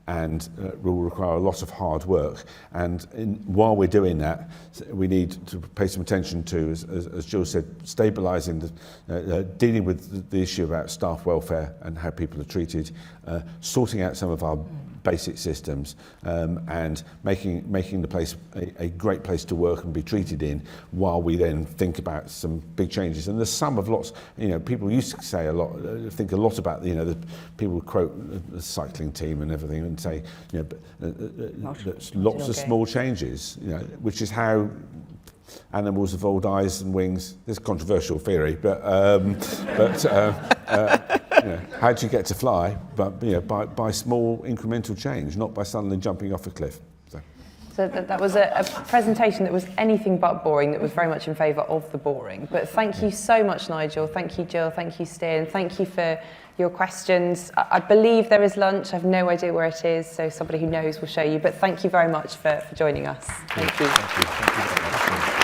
and will require a lot of hard work. And while we're doing that, we need to pay some attention to, as Jill said, stabilising, dealing with the issue about staff welfare and how people are treated, sorting out some of our basic systems, and making the place a great place to work and be treated in, while we then think about some big changes. And there's some of lots, people used to say think a lot about, the people quote the cycling team and everything and say, lots of small changes, which is how animals evolved eyes and wings. This is a controversial theory, but how do you get to fly? But by small incremental change, not by suddenly jumping off a cliff. So that was a presentation that was anything but boring, that was very much in favour of the boring. But thank you so much, Nigel. Thank you, Jill. Thank you, Stian. Thank you for your questions. I believe there is lunch. I have no idea where it is, so somebody who knows will show you. But thank you very much for joining us. Thank you. Thank you.